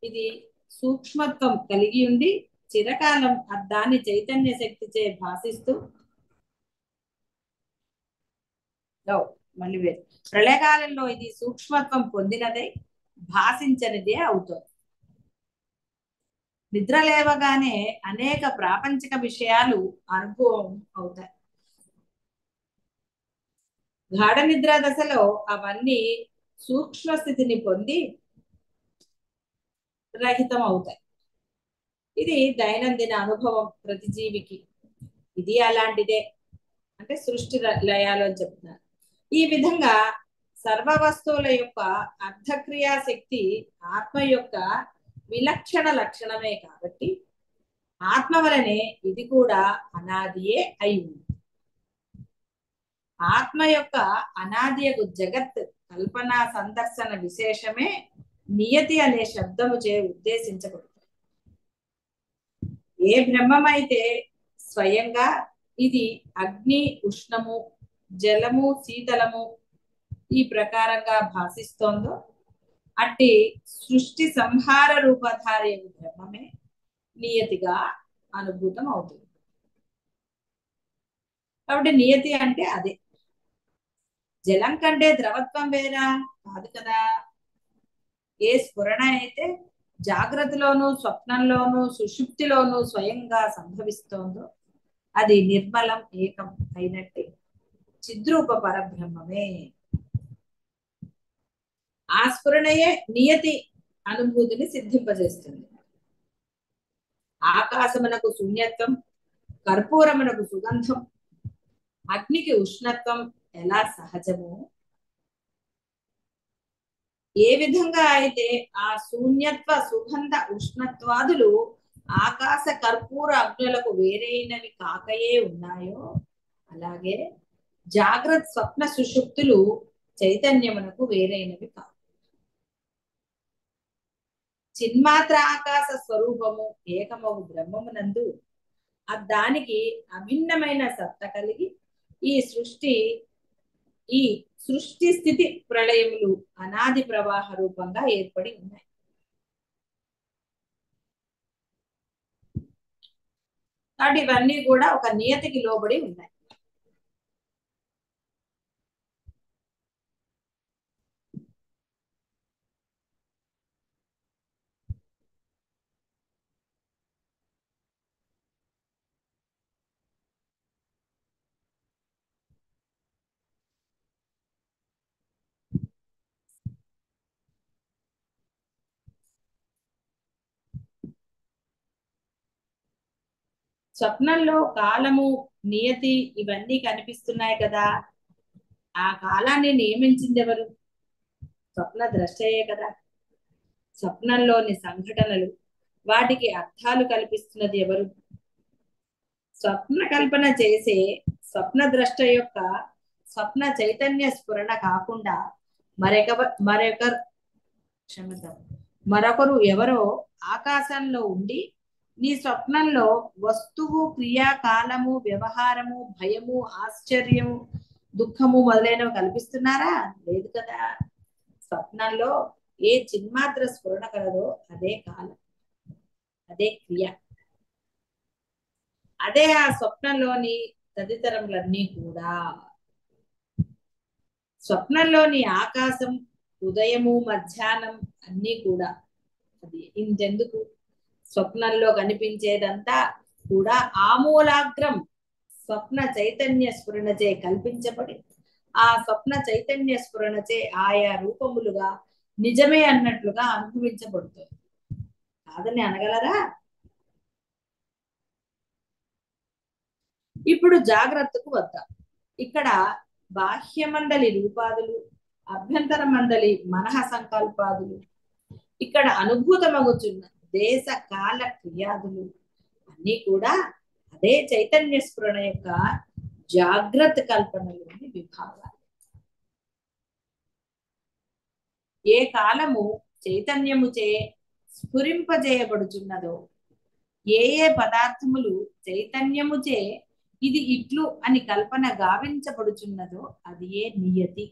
ఇది సూక్ష్మత్వం కలిగి ఉండి చిరకాలం దాని చైతన్య శక్తిచే భాసిస్తూ మళ్ళీ ప్రళయకాలంలో ఇది సూక్ష్మత్వం పొందినదే భాషించనిదే అవుతుంది. నిద్ర లేవగానే అనేక ప్రాపంచిక విషయాలు అనుభవం అవుతాయి. గాఢ నిద్ర దశలో అవన్నీ సూక్ష్మ స్థితిని పొంది రహితం అవుతాయి. ఇది దైనందిన అనుభవం ప్రతి జీవికి. ఇది అలాంటిదే అంటే సృష్టి లయాలు అని చెప్తున్నారు. ఈ విధంగా సర్వ వస్తువుల యొక్క అర్థక్రియా శక్తి ఆత్మ యొక్క విలక్షణ లక్షణమే కాబట్టి ఆత్మ వలనే ఇది కూడా అనాదియే అయి ఉంది. ఆత్మ యొక్క అనాదియకు జగత్ కల్పన సందర్శన విశేషమే నియతి అనే శబ్దము చే ఉద్దేశించబడుతుంది. ఏ బ్రహ్మమైతే స్వయంగా ఇది అగ్ని ఉష్ణము జలము శీతలము ఈ ప్రకారంగా భాషిస్తోందో అట్టి సృష్టి సంహార రూపధారి బ్రహ్మమే నియతిగా అనుభూతం అవుతుంది. కాబట్టి నియతి అంటే అదే. జలం కంటే ద్రవత్వం వేరా కాదు కదా. ఏ స్ఫురణ అయితే జాగ్రత్తలోను స్వప్నంలోను సుషుప్తిలోను స్వయంగా సంభవిస్తోందో అది నిర్మలం ఏకం అయినట్టు చిద్రూప పరబ్రహ్మమే. ఆ స్ఫురణయే నియతి అనుభూతిని సిద్ధింపజేస్తుంది. ఆకాశమునకు శూన్యత్వం, కర్పూరమునకు సుగంధం, అగ్నికి ఉష్ణత్వం ఎలా సహజమో ఏ విధంగా అయితే ఆ శూన్యత్వ సుగంధ ఉష్ణత్వాదులు ఆకాశ కర్పూర అగ్నులకు వేరైనవి కాకయే ఉన్నాయో అలాగే జాగ్రత్త స్వప్న సుషుప్తులు చైతన్యమునకు వేరైనవి కావు. చిన్మాత్ర ఆకాశ స్వరూపము ఏకమగు బ్రహ్మమునందు దానికి అభిన్నమైన సత్త కలిగి ఈ సృష్టి స్థితి ప్రళయములు అనాది ప్రవాహ రూపంగా ఏర్పడి ఉన్నాయి. కాబట్టి ఇవన్నీ కూడా ఒక నియతికి లోబడి ఉన్నాయి. స్వప్నంలో కాలము నియతి ఇవన్నీ కనిపిస్తున్నాయి కదా. ఆ కాలాన్ని నియమించింది ఎవరు? స్వప్న ద్రష్టయే కదా. స్వప్నంలోని సంఘటనలు వాటికి అర్థాలు కల్పిస్తున్నది ఎవరు? స్వప్న కల్పన చేసే స్వప్న ద్రష్ట యొక్క స్వప్న చైతన్య స్ఫురణ కాకుండా మరొకరు ఎవరో ఆకాశంలో ఉండి నీ స్వప్నంలో వస్తువు క్రియా కాలము వ్యవహారము భయము ఆశ్చర్యము దుఃఖము మొదలైనవి కల్పిస్తున్నారా? లేదు కదా. స్వప్నంలో ఏ చిన్మాత్ర స్ఫురణ కలదో అదే కాలం, అదే క్రియ, అదే ఆ స్వప్నంలోని తదితరములన్నీ కూడా. స్వప్నంలోని ఆకాశం ఉదయము మధ్యాహ్నం అన్నీ కూడా అది ఇంతెందుకు స్వప్నంలో కనిపించేదంతా కూడా ఆమూలాగ్రం స్వప్న చైతన్య స్ఫురణచే కల్పించబడి ఆ స్వప్న చైతన్య స్ఫురణచే ఆయా రూపములుగా నిజమే అన్నట్లుగా అనుభవించబడుతుంది. కాదని అనగలరా? ఇప్పుడు జాగ్రత్తకు వద్దాం. ఇక్కడ బాహ్య మండలి రూపాదులు, అభ్యంతర మండలి మనః సంకల్పాదులు, ఇక్కడ అనుభూతమగుచున్న దేశ కాల క్రియాదులు అన్నీ కూడా అదే చైతన్య స్ఫురణ యొక్క జాగ్రత్త కల్పనలోని విభాగాలు. ఏ కాలము చైతన్యముచే స్ఫురింపజేయబడుచున్నదో, ఏ ఏ పదార్థములు చైతన్యముచే ఇది ఇట్లు అని కల్పన గావించబడుచున్నదో అది ఏ నియతి.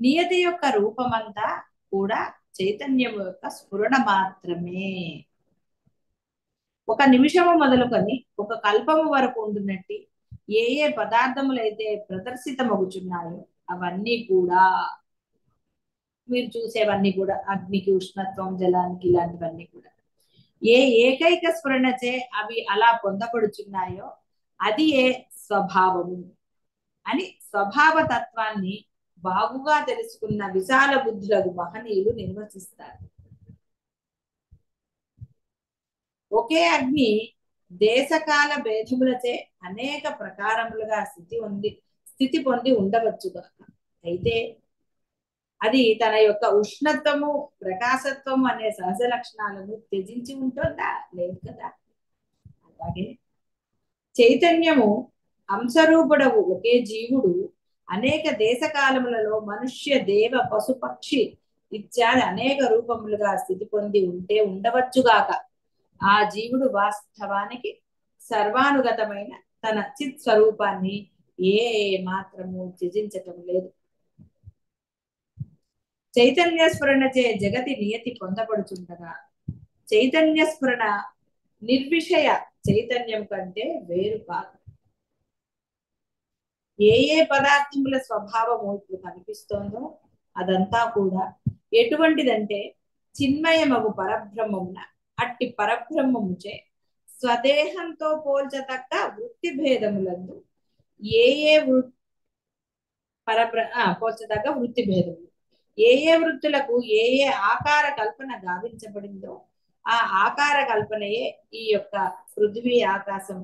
నియతి యొక్క రూపమంతా కూడా చైతన్యం యొక్క స్ఫురణ మాత్రమే. ఒక నిమిషము మొదలుకొని ఒక కల్పము వరకు ఉంటున్నట్టు ఏ ఏ పదార్థములైతే ప్రదర్శితమగుచున్నాయో అవన్నీ కూడా మీరు చూసేవన్నీ కూడా అగ్నికి ఉష్ణత్వం, జలానికి ఇలాంటివన్నీ కూడా ఏ ఏకైక స్ఫురణచే అవి అలా పొందబడుచున్నాయో అది ఏ స్వభావము అని స్వభావ తత్వాన్ని బాగుగా తెలుసుకున్న విశాల బుద్ధులకు మహనీయులు నిర్వచిస్తారు. ఒకే అగ్ని దేశకాల భేదములచే అనేక ప్రకారములుగా స్థితి పొంది ఉండవచ్చుగా, అయితే అది తన యొక్క ఉష్ణత్వము, ప్రకాశత్వము అనే సహజ లక్షణాలను త్యజించి ఉంటుందా? లేదు కదా. అలాగే చైతన్యము అంశరూపుడవు ఒకే జీవుడు అనేక దేశకాలములలో మనుష్య, దేవ, పశు, పక్షి ఇత్యాది అనేక రూపములుగా స్థితి పొంది ఉంటే ఉండవచ్చుగాక, ఆ జీవుడు వాస్తవానికి సర్వానుగతమైన తన చిత్ స్వరూపాన్ని ఏ మాత్రము త్యజించటం లేదు. చైతన్య స్ఫురణచే జగతి నియతి పొందబడుచుండగా చైతన్య స్ఫురణ నిర్విషయ చైతన్యం కంటే వేరు కాదు. ఏ ఏ పదార్థముల స్వభావము ఇప్పుడు కనిపిస్తోందో అదంతా కూడా ఎటువంటిదంటే చిన్మయమగు పరబ్రహ్మమున అట్టి పరబ్రహ్మముచే స్వదేహంతో పోల్చతక్క వృత్తి భేదములందు ఏ ఏ పోల్చతగ్గ వృత్తి భేదములు ఏ ఏ వృత్తులకు ఏ ఏ ఆకార కల్పన గావించబడిందో ఆ ఆకార కల్పనయే ఈ యొక్క పృథ్వీ, ఆకాశం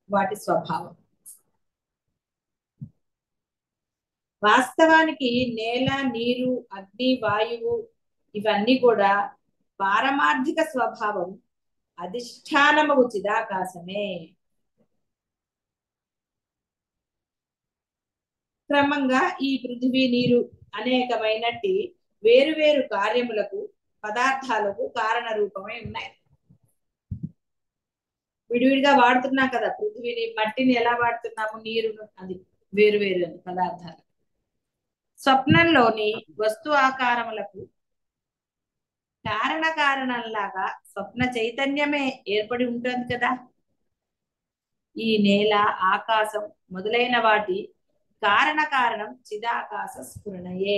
వాటి స్వభావం. వాస్తవానికి నేల, నీరు, అగ్ని, వాయువు ఇవన్నీ కూడా పారమార్థిక స్వభావం అధిష్టానము చిదాకాశమే. క్రమంగా ఈ పృథివీ, నీరు అనేకమైనట్టి వేరువేరు కార్యములకు, పదార్థాలకు కారణ రూపమై ఉన్నాయి. విడివిడిగా వాడుతున్నాం కదా, పృథివీని, మట్టిని ఎలా వాడుతున్నాము, నీరును, అది వేరువేరు పదార్థాలు. స్వప్నంలోని వస్తు ఆకారములకు కారణంలాగా స్వప్న చైతన్యమే ఏర్పడి ఉంటుంది కదా. ఈ నేల, ఆకాశం మొదలైన వాటి కారణం చిదాకాశ స్ఫురణయే.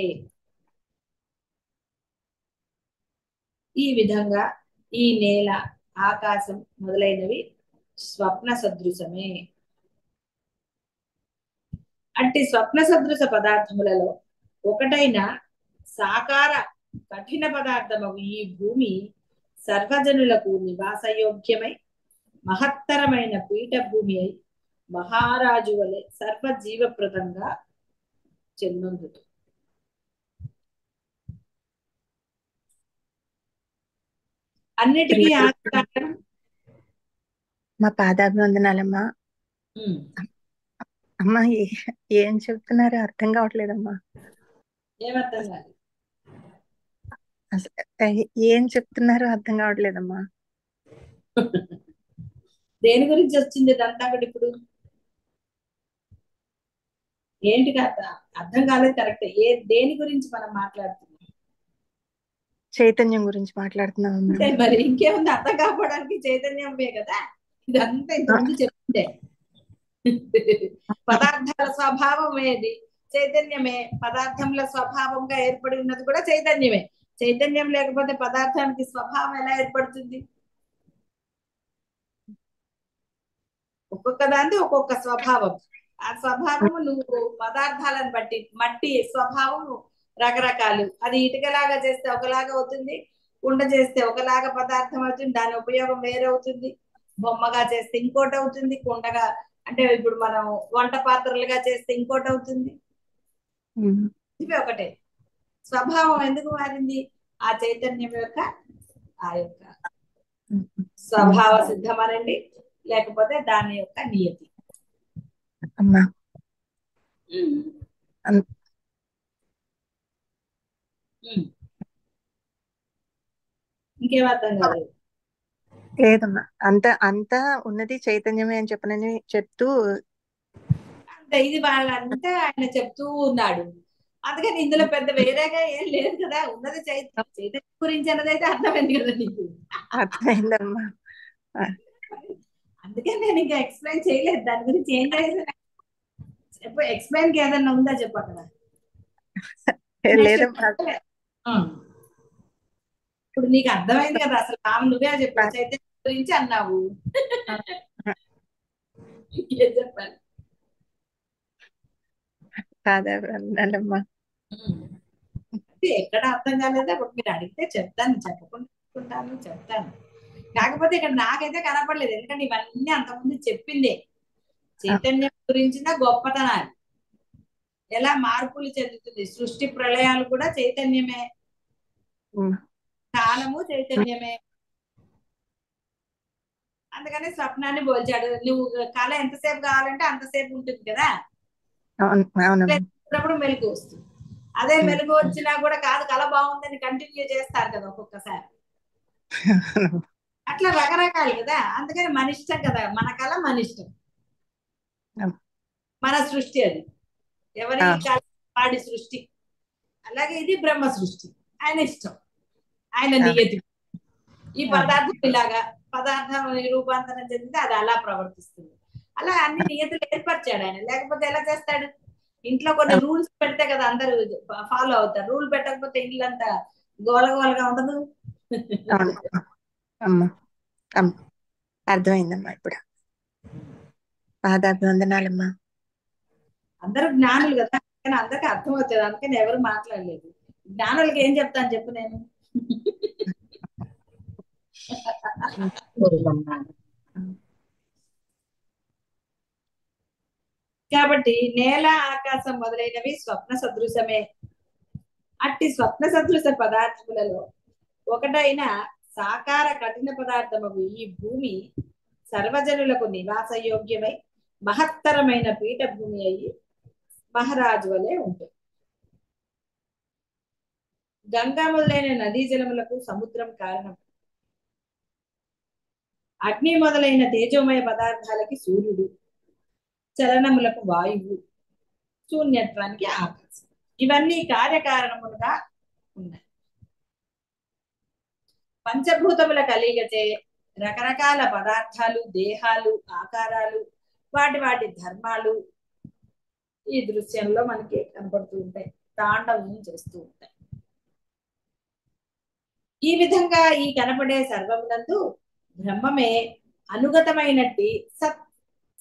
ఈ విధంగా ఈ నేల, ఆకాశం మొదలైనవి స్వప్న సదృశమే. అట్టి స్వప్న సదృశ పదార్థములలో ఒకటైన సాకార కఠిన పదార్థము ఈ భూమి సర్వజనులకు నివాసయోగ్యమై మహత్తరమైన పీఠభూమి అయి మహారాజు వలె సర్వజీవప్రదంగా జన్మందుతుంది. అన్నిటికీ ఆకారం. మా పాదాభివందనాలమ్మా. అమ్మా ఏం చెప్తున్నారో అర్థం కావట్లేదమ్మా. ఏమర్థం కాదు? ఏం చెప్తున్నారో అర్థం కావట్లేదమ్మా. దేని గురించి వచ్చింది ఇదంతా కూడా ఇప్పుడు? ఏంటి కదా అర్థం కాలేదు. కరెక్ట్. దేని గురించి మనం మాట్లాడుతున్నాం? చైతన్యం గురించి మాట్లాడుతున్నాం. మరి ఇంకేముంది అర్థం కాకపోవడానికి? చైతన్యమే కదా ఇదంతా. ఇంతకుముందు చెప్తుంటే పదార్థాల స్వభావం ఏది? చైతన్యమే. పదార్థముల స్వభావంగా ఏర్పడి ఉన్నది కూడా చైతన్యమే. చైతన్యం లేకపోతే పదార్థానికి స్వభావం ఎలా ఏర్పడుతుంది? ఒక్కొక్క దాన్ని ఒక్కొక్క స్వభావం. ఆ స్వభావము నువ్వు పదార్థాలను బట్టి, మట్టి స్వభావం రకరకాలు. అది ఇటుకలాగా చేస్తే ఒకలాగా అవుతుంది, కుండ చేస్తే ఒకలాగా పదార్థం అవుతుంది, దాని ఉపయోగం వేరే అవుతుంది. బొమ్మగా చేస్తే ఇంకోటి అవుతుంది, కుండగా అంటే ఇప్పుడు మనం వంట పాత్రలుగా చేస్తే ఇంకోటి అవుతుంది. ఇవి ఒకటే. స్వభావం ఎందుకు మారింది? ఆ చైతన్యం యొక్క ఆ యొక్క స్వభావ సిద్ధమనండి, లేకపోతే దాని యొక్క నియతి. అమ్మా ఇంకేం అర్థం కాదు? లేదమ్మా, అంతా ఉన్నది చైతన్యమే అని చెప్పనని చెప్తూ అంటే ఇది వాళ్ళంతా ఆయన చెప్తూ ఉన్నాడు. అందుకని ఇందులో పెద్ద వేరేగా ఏం లేదు కదా, ఉన్నది చైతన్యం గురించి అన్నదైతే అర్థమైంది కదా నీకు. అర్థమైందమ్మా. ఆ, అందుకే నేను ఇంకా ఎక్స్ప్లెయిన్ చేయలేదు దాని గురించి ఏం చేయాలి. ఎక్స్ప్లెయిన్ కి ఏదన్నా ఉందా చెప్పు అక్కడ. లేదమ్మా. ఆ. ఇప్పుడు నీకు అర్థమైంది కదా అసలు రాము, నువ్వే చెప్పావు చైతన్యం గురించి అన్నావు. ఇంకేం చెప్పాలి. కాదమ్మా. ఎక్కడ అర్థం కాలేదా అప్పుడు మీరు అడిగితే చెప్తాను, చెప్పకుండా చెప్తాను. కాకపోతే ఇక్కడ నాకైతే కనపడలేదు, ఎందుకంటే ఇవన్నీ అంతకుముందు చెప్పిందే. చైతన్యం గురించిన గొప్పతనాలు, ఎలా మార్పులు చెందుతుంది, సృష్టి ప్రళయాలు కూడా చైతన్యమే, కాలము చైతన్యమే. అందుకని స్వప్నాన్ని పోల్చాడు. నువ్వు కళ ఎంతసేపు కావాలంటే అంతసేపు ఉంటుంది కదా, అప్పుడు మెలకు వస్తుంది. అదే మెలకు వచ్చినా కూడా కాదు కళ బాగుందని కంటిన్యూ చేస్తారు కదా ఒక్కొక్కసారి. అట్లా రకరకాలు కదా. అందుకని మన ఇష్టం కదా, మన కళ మన ఇష్టం, మన సృష్టి. అది ఎవరి కళ వాడి సృష్టి. అలాగే ఇది బ్రహ్మ సృష్టి, ఆయన ఇష్టం, ఆయన నియతి. ఈ పదార్థం ఇలాగా పదార్థం రూపాంతరం చెందితే అది అలా ప్రవర్తిస్తుంది. అలా అన్ని నియతులు ఏర్పరిచాడు ఆయన, లేకపోతే ఎలా చేస్తాడు. ఇంట్లో కొన్ని రూల్స్ పెడితే కదా అందరూ ఫాలో అవుతారు. రూల్ పెట్టకపోతే ఇల్లంతా గోలగోలగా ఉండదు. అర్థమైందమ్మా ఇప్పుడు. పాదాభివందనాలమ్మా. అందరూ జ్ఞానులు కదా, కానీ అందరికి అర్థం అవుతుంది. అందుకని ఎవరు మాట్లాడలేదు. జ్ఞానులకి ఏం చెప్తాను చెప్పు నేను. కాబట్టి నేల ఆకాశం మొదలైనవి స్వప్న సదృశమే. అట్టి స్వప్న సదృశ పదార్థములలో ఒకటైన సాకార కఠిన పదార్థము ఈ భూమి సర్వజనులకు నివాసయోగ్యమై మహత్తరమైన పీఠభూమి అయి మహారాజు వలె ఉంటుంది. గంగా మొదలైన నదీ జలములకు సముద్రం కారణం. అగ్ని మొదలైన తేజోమయ పదార్థాలకి సూర్యుడు, చలనములకు వాయువు, శూన్యత్వానికి ఆకాశం. ఇవన్నీ కార్యకారణములుగా ఉన్నాయి. పంచభూతముల కలిగచే రకరకాల పదార్థాలు, దేహాలు, ఆకారాలు, వాటి వాటి ధర్మాలు ఈ దృశ్యంలో మనకి కనపడుతూ ఉంటాయి, తాండవం చేస్తూ ఉంటాయి. ఈ విధంగా ఈ కనపడే సర్వమునందు బ్రహ్మమే అనుగతమైనట్టి సత్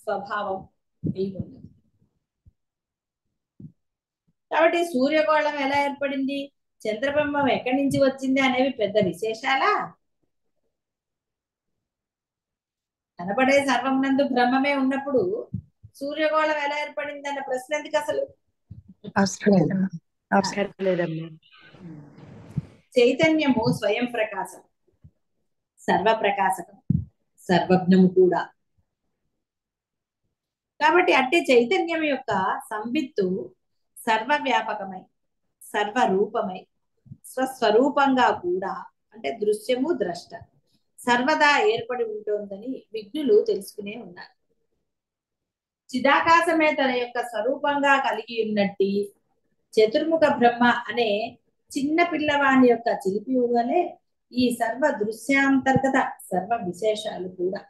స్వభావం అయి ఉన్నది. కాబట్టి సూర్యగోళం ఎలా ఏర్పడింది, చంద్రబింబం ఎక్కడి నుంచి వచ్చింది అనేవి పెద్ద విశేషాలా? కనబడే సర్వమునందు బ్రహ్మమే ఉన్నప్పుడు సూర్యగోళం ఎలా ఏర్పడింది అన్న ప్రశ్న ఎందుకు అసలు? అవసరం లేదమ్మా. చైతన్యము స్వయం ప్రకాశం, సర్వప్రకాశకం, సర్వజ్ఞము కూడా. కాబట్టి అట్టి చైతన్యం యొక్క సంవిత్తు సర్వవ్యాపకమై సర్వరూపమై స్వస్వరూపంగా కూడా, అంటే దృశ్యము ద్రష్ట, సర్వదా ఏర్పడి ఉంటుందని విజ్ఞులు తెలుసుకునే ఉన్నారు. చిదాకాశమే తన యొక్క స్వరూపంగా కలిగి ఉన్నట్టి చతుర్ముఖ బ్రహ్మ అనే చిన్న పిల్లవాని యొక్క చిలిపి ఊగలే ఈ సర్వ దృశ్యాంతర్గత సర్వ విశేషాలు కూడా.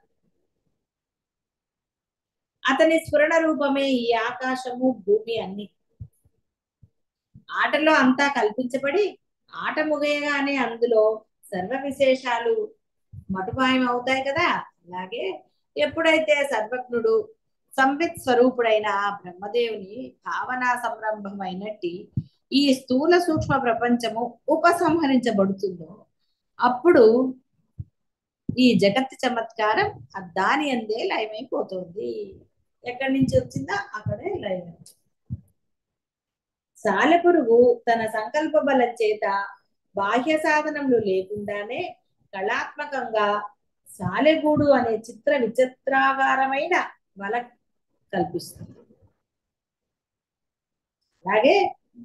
అతని స్ఫురణ రూపమే ఈ ఆకాశము, భూమి అన్ని. ఆటలో అంతా కల్పించబడి ఆట ముగియగానే అందులో సర్వ విశేషాలు మటుమాయం అవుతాయి కదా. అలాగే ఎప్పుడైతే సర్వజ్ఞుడు సంవిత్ స్వరూపుడైన బ్రహ్మదేవుని భావనా సంరంభమైనట్టి ఈ స్థూల సూక్ష్మ ప్రపంచము ఉపసంహరించబడుతుందో అప్పుడు ఈ జగత్ చమత్కారం దాని అందే లయమైపోతుంది. ఎక్కడి నుంచి వచ్చిందా అక్కడే లయమైంది. సాలెపురుగు తన సంకల్ప బలం చేత బాహ్య సాధనములు లేకుండానే కళాత్మకంగా సాలెగూడు అనే చిత్ర విచిత్రాకారమైన వల కల్పిస్తుంది. అలాగే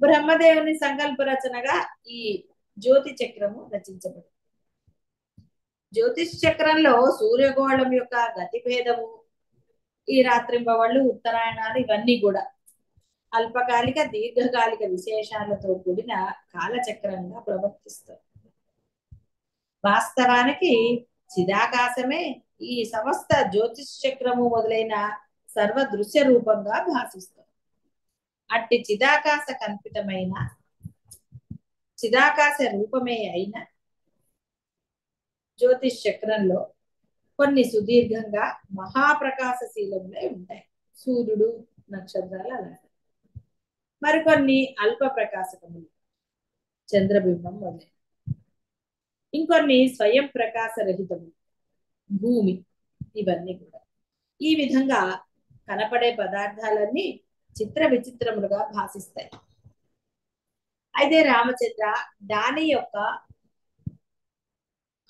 బ్రహ్మదేవుని సంకల్ప రచనగా ఈ జ్యోతి చక్రము రచించబడింది. జ్యోతిష్ చక్రంలో సూర్యగోళం యొక్క గతి భేదము, ఈ రాత్రింబవళ్ళు, ఉత్తరాయణాలు ఇవన్నీ కూడా అల్పకాలిక దీర్ఘకాలిక విశేషాలతో కూడిన కాలచక్రంగా ప్రవర్తిస్తుంది. వాస్తవానికి చిదాకాశమే ఈ సమస్త జ్యోతిష్ చక్రము మొదలైన సర్వ దృశ్య రూపంగా భాషిస్తుంది. అట్టి చిదాకాశ కల్పితమైన చిదాకాశ రూపమే అయిన జ్యోతిష్ చక్రంలో కొన్ని సుదీర్ఘంగా మహాప్రకాశశీలములై ఉంటాయి. సూర్యుడు, నక్షత్రాలు అలాంటి మరికొన్ని అల్ప ప్రకాశకములు, చంద్రబింబం మొదలైన ఇంకొన్ని స్వయం ప్రకాశ రహితము, భూమి. ఇవన్నీ కూడా ఈ విధంగా కనపడే పదార్థాలన్నీ చిత్ర విచిత్రములుగా భాషిస్తాయి. అయితే రామచంద్ర, దాని యొక్క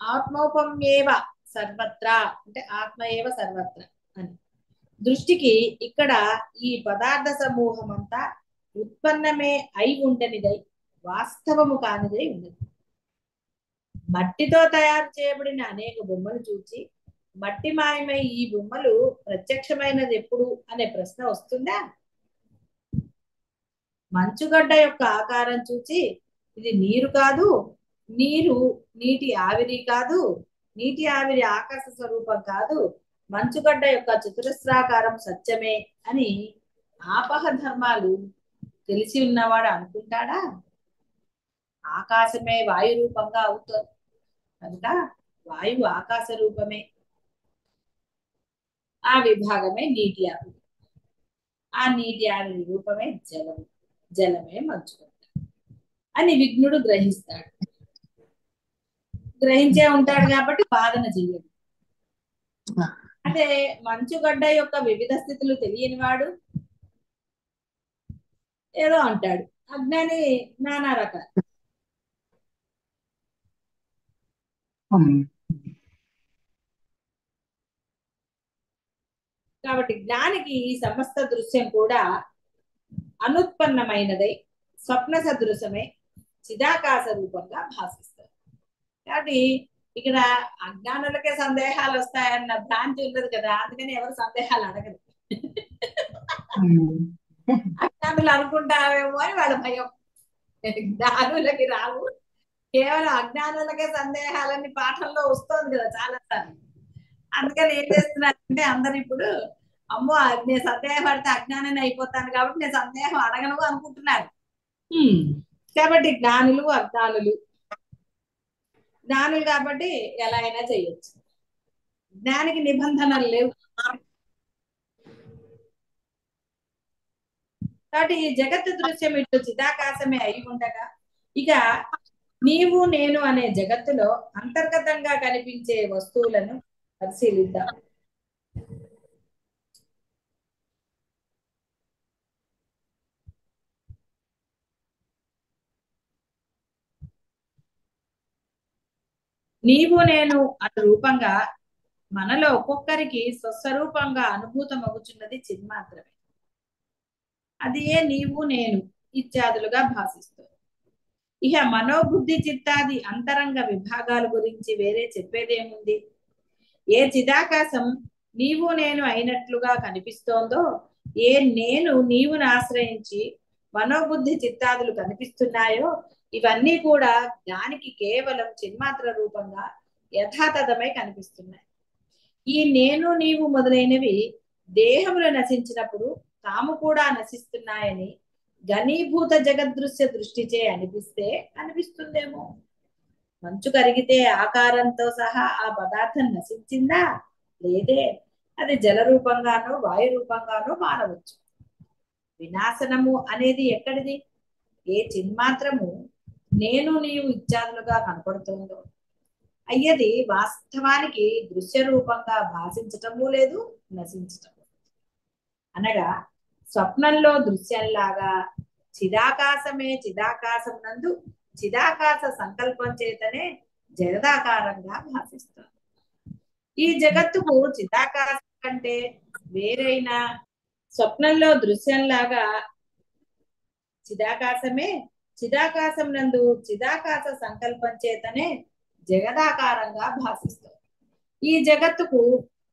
ఆత్మోపమేవ సర్వత్రా అంటే ఆత్మ ఏవ సర్వత్ర అని దృష్టికి ఇక్కడ ఈ పదార్థ సమూహం అంతా ఉత్పన్నమే అయి ఉండనిదై వాస్తవము కానిదై ఉన్నది. మట్టితో తయారు చేయబడిన అనేక బొమ్మలు చూచి మట్టి మాయమై ఈ బొమ్మలు ప్రత్యక్షమైనది ఎప్పుడు అనే ప్రశ్న వస్తుందా? మంచుగడ్డ యొక్క ఆకారం చూచి ఇది నీరు కాదు, నీరు నీటి ఆవిరి కాదు, నీటి ఆవిరి ఆకాశ స్వరూపం కాదు, మంచుగడ్డ యొక్క చతురస్రాకారం సత్యమే అని ఆపహ ధర్మాలు తెలిసి ఉన్నవాడు అనుకుంటాడా? ఆకాశమే వాయు రూపంగా అవుతుంది కనుక వాయువు ఆకాశ రూపమే, ఆ విభాగమే నీటి ఆవిరి, ఆ నీటి ఆవిరి రూపమే జలం, జలమే మంచుగడ్డ అని విఘ్నుడు గ్రహిస్తాడు. గ్రహించే ఉంటాడు కాబట్టి వాదన చెయ్యడు. అంటే మంచుగడ్డ యొక్క వివిధ స్థితులు తెలియని వాడు ఏదో అంటాడు. అజ్ఞాని నానా రకాలు. కాబట్టి జ్ఞానికి ఈ సమస్త దృశ్యం కూడా అనుత్పన్నమైనదై స్వప్న సదృశమై చిదాకాశ రూపంగా భాషిస్తారు. కాబట్టి ఇక్కడ అజ్ఞానులకే సందేహాలు వస్తాయన్న భ్రాంతి ఉన్నది కదా, అందుకని ఎవరు సందేహాలు అడగరు. అజ్ఞానులు అనుకుంటారేమో అని వాళ్ళ భయం. జ్ఞానులకి రావు, కేవలం అజ్ఞానులకే సందేహాలని పాఠంలో వస్తుంది కదా చాలా సార్లు. అందుకని ఏం చేస్తున్నారంటే అందరు ఇప్పుడు అమ్మో నేను సందేహపడితే అజ్ఞానాన్ని అయిపోతాను కాబట్టి నేను సందేహం అడగను అనుకుంటున్నారు. కాబట్టి జ్ఞానులు అజ్ఞానులు, జ్ఞానులు కాబట్టి ఎలా అయినా చేయొచ్చు. జ్ఞానికి నిబంధనలు లేవు. కాబట్టి ఈ జగత్తు దృశ్యం ఇటు చిదాకాశమే అయి ఉండగా ఇక నీవు నేను అనే జగత్తులో అంతర్గతంగా కనిపించే వస్తువులను పరిశీలిద్దాం. నీవు నేను అటు రూపంగా మనలో ఒక్కొక్కరికి స్వస్వరూపంగా అనుభూతమగుచున్నది చిన్మాత్రమే. అది ఏ నీవు నేను ఇత్యాదులుగా భాషిస్తుంది. ఇక మనోబుద్ధి చిత్తాది అంతరంగ విభాగాల గురించి వేరే చెప్పేదేముంది? ఏ చిదాకాశం నీవు నేను అయినట్లుగా కనిపిస్తోందో, ఏ నేను నీవును ఆశ్రయించి మనోబుద్ధి చిత్తాదులు కనిపిస్తున్నాయో ఇవన్నీ కూడా జ్ఞానికి కేవలం చిన్మాత్ర రూపంగా యథాతథమై కనిపిస్తున్నాయి. ఈ నేను నీవు మొదలైనవి దేహములు నశించినప్పుడు తాము కూడా నశిస్తున్నాయని ఘనీభూత జగదృశ్య దృష్టిచే అనిపిస్తే అనిపిస్తుందేమో. మంచు కరిగితే ఆకారంతో సహా ఆ పదార్థం నశించిందా? లేదే. అది జల రూపంగానో వాయు రూపంగానో మారవచ్చు. వినాశనము అనేది ఎక్కడిది? ఏ చిన్మాత్రము నేను నీవు ఇత్యాదులుగా కనపడుతుందో అయ్యది వాస్తవానికి దృశ్య రూపంగా భాషించటము లేదు, నశించటం. అనగా స్వప్నంలో దృశ్యంలాగా చిదాకాశమే చిదాకాశం నందు చిదాకాశ సంకల్పం చేతనే జగదాకారంగా భాషిస్తుంది. ఈ జగత్తుకు చిదాకాశం కంటే వేరైన స్వప్నంలో దృశ్యంలాగా చిదాకాశమే చిదాకాశం నందు చిదాకాశ సంకల్పం చేతనే జగదాకారంగా భాషిస్తుంది. ఈ జగత్తుకు